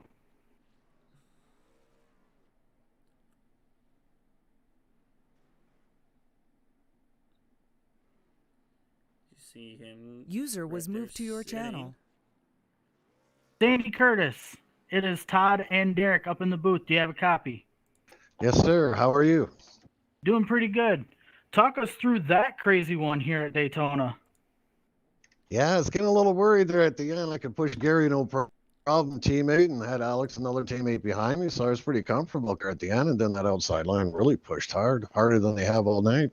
You see him. User was moved to your channel. Sandy Curtis, it is Todd and Derek up in the booth. Do you have a copy? Yes, sir. How are you? Doing pretty good. Talk us through that crazy one here at Daytona. Yeah, I was getting a little worried there at the end. I could push Gary, no problem, teammate, and had Alex, another teammate behind me, so I was pretty comfortable there at the end. And then that outside line really pushed harder than they have all night.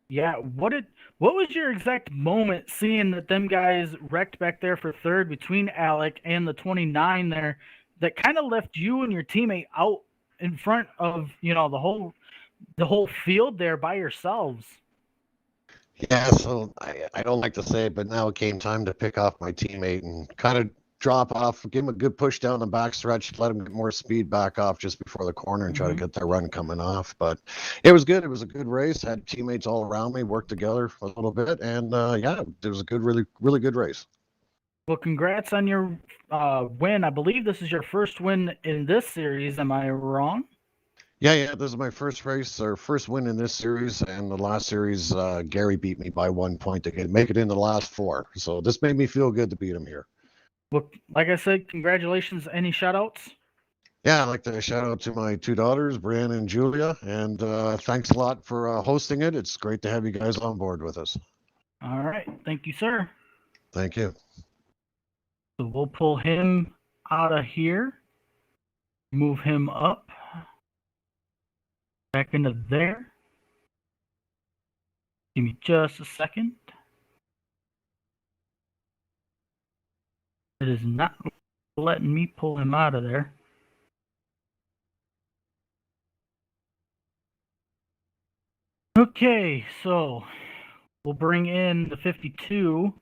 Yeah, what was your exact moment seeing that them guys wrecked back there for third between Alec and the 29 there that kind of left you and your teammate out in front of, the whole field there by yourselves? Yeah, so I don't like to say it, but now it came time to pick off my teammate and kind of drop off, give him a good push down the back stretch, let him get more speed back off just before the corner and try to get that run coming off. But it was good. It was a good race. Had teammates all around me, worked together a little bit, and it was a good, really, really good race. Well, congrats on your win. I believe this is your first win in this series. Am I wrong? Yeah. This is my first race or first win in this series, and the last series, Gary beat me by 1 point to make it in the last four. So this made me feel good to beat him here. Well, like I said, congratulations. Any shout outs? Yeah, I'd like to shout out to my two daughters, Brianna and Julia, and thanks a lot for hosting it. It's great to have you guys on board with us. All right. Thank you, sir. Thank you. So we'll pull him out of here, move him up, back into there. Give me just a second. It is not letting me pull him out of there. Okay, so we'll bring in the 52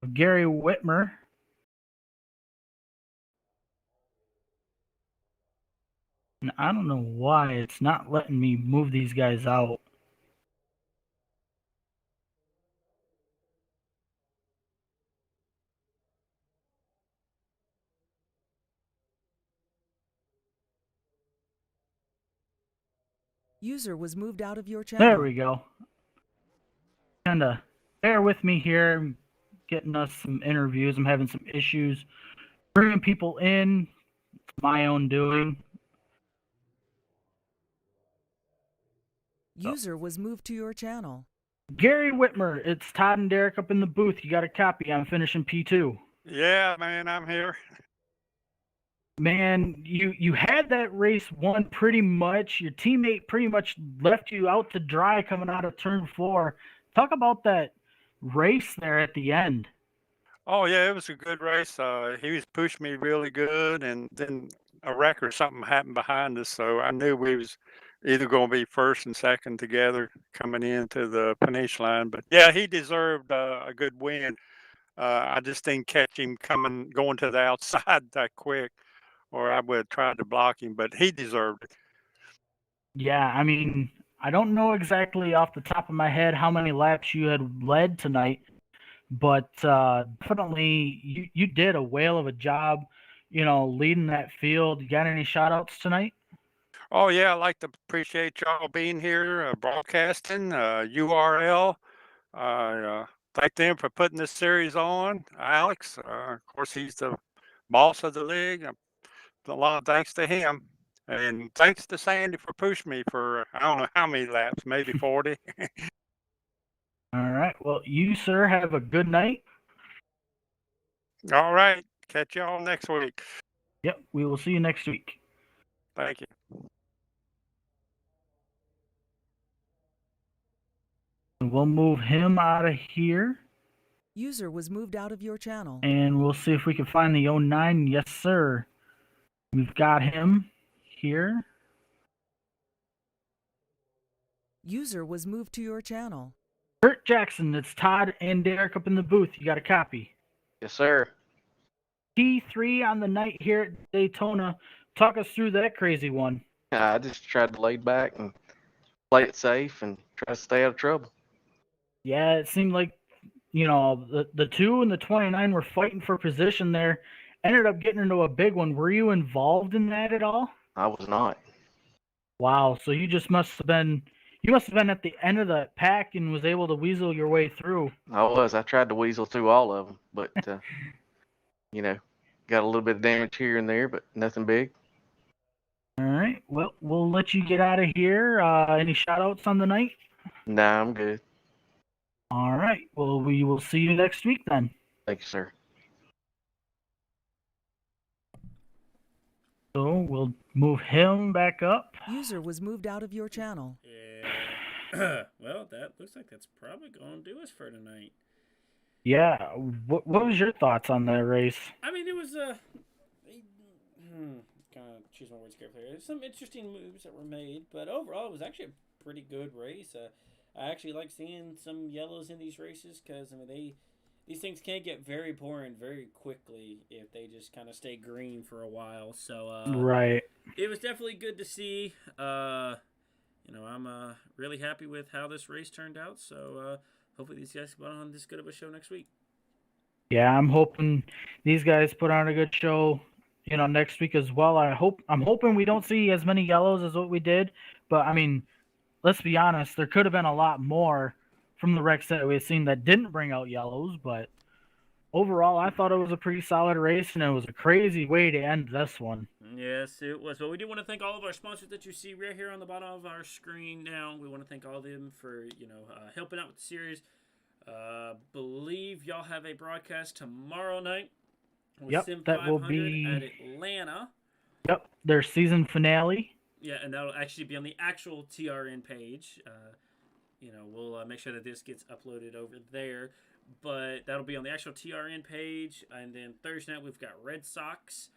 of Gary Whitmer. And I don't know why it's not letting me move these guys out. User was moved out of your channel. There we go. Kind of bear with me here. I'm getting us some interviews. I'm having some issues bringing people in. It's my own doing. User was moved to your channel. Gary Whitmer, it's Todd and Derek up in the booth. You got a copy. I'm finishing P2. Yeah, man, I'm here. Man, you had that race won pretty much. Your teammate pretty much left you out to dry coming out of turn 4. Talk about that race there at the end. Oh yeah, it was a good race. He was pushing me really good, and then a wreck or something happened behind us, so I knew we was either going to be first and second together coming into the finish line. But yeah, he deserved a good win. I just didn't catch him going to the outside that quick, or I would have tried to block him. But he deserved it. Yeah, I mean, I don't know exactly off the top of my head how many laps you had led tonight, but definitely you did a whale of a job, leading that field. You got any shout outs tonight? Oh yeah, I'd like to appreciate y'all being here, broadcasting, URL. Thank them for putting this series on. Alex, of course, he's the boss of the league. A lot of thanks to him. And thanks to Sandy for pushing me for, I don't know how many laps, maybe 40. All right. Well, you, sir, have a good night. All right. Catch y'all next week. Yep. We will see you next week. Thank you. We'll move him out of here. User was moved out of your channel. And we'll see if we can find the 09. Yes, sir. We've got him here. User was moved to your channel. Kurt Jackson, it's Todd and Derek up in the booth. You got a copy. Yes, sir. T3 on the night here at Daytona. Talk us through that crazy one. I just tried to lay back and play it safe and try to stay out of trouble. Yeah, it seemed like, the 2 and the 29 were fighting for position there. Ended up getting into a big one. Were you involved in that at all? I was not. Wow, so you must have been at the end of the pack and was able to weasel your way through. I was. I tried to weasel through all of them, but, got a little bit of damage here and there, but nothing big. All right, well, we'll let you get out of here. Any shout-outs on the night? Nah, I'm good. All right, well, we will see you next week then. Thank you, sir. So we'll move him back up. User was moved out of your channel. Yeah. Well, that looks like that's probably going to do us for tonight. Yeah, what was your thoughts on that race? I mean, it was kind of choose my words carefully. There's some interesting moves that were made, but overall, it was actually a pretty good race. I actually like seeing some yellows in these races because these things can get very boring very quickly if they just kind of stay green for a while. So Right. It was definitely good to see. I'm really happy with how this race turned out. So hopefully these guys put on this good of a show next week. Yeah, I'm hoping these guys put on a good show next week as well. I'm hoping we don't see as many yellows as what we did, but I mean, let's be honest, there could have been a lot more from the wrecks that we've seen that didn't bring out yellows, but overall, I thought it was a pretty solid race, and it was a crazy way to end this one. Yes, it was. Well, we do want to thank all of our sponsors that you see right here on the bottom of our screen now. We want to thank all of them for, helping out with the series. Believe y'all have a broadcast tomorrow night. Yep, that will be at Atlanta. Yep, their season finale. Yeah, and that'll actually be on the actual TRN page. We'll make sure that this gets uploaded over there. But that'll be on the actual TRN page. And then Thursday night, we've got Red Sox.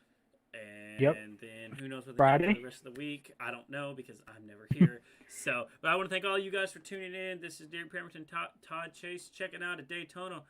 And then who knows what they do for the rest of the week. I don't know because I'm never here. But I want to thank all you guys for tuning in. This is Derek Pemberton, Todd Chase, checking out at Daytona.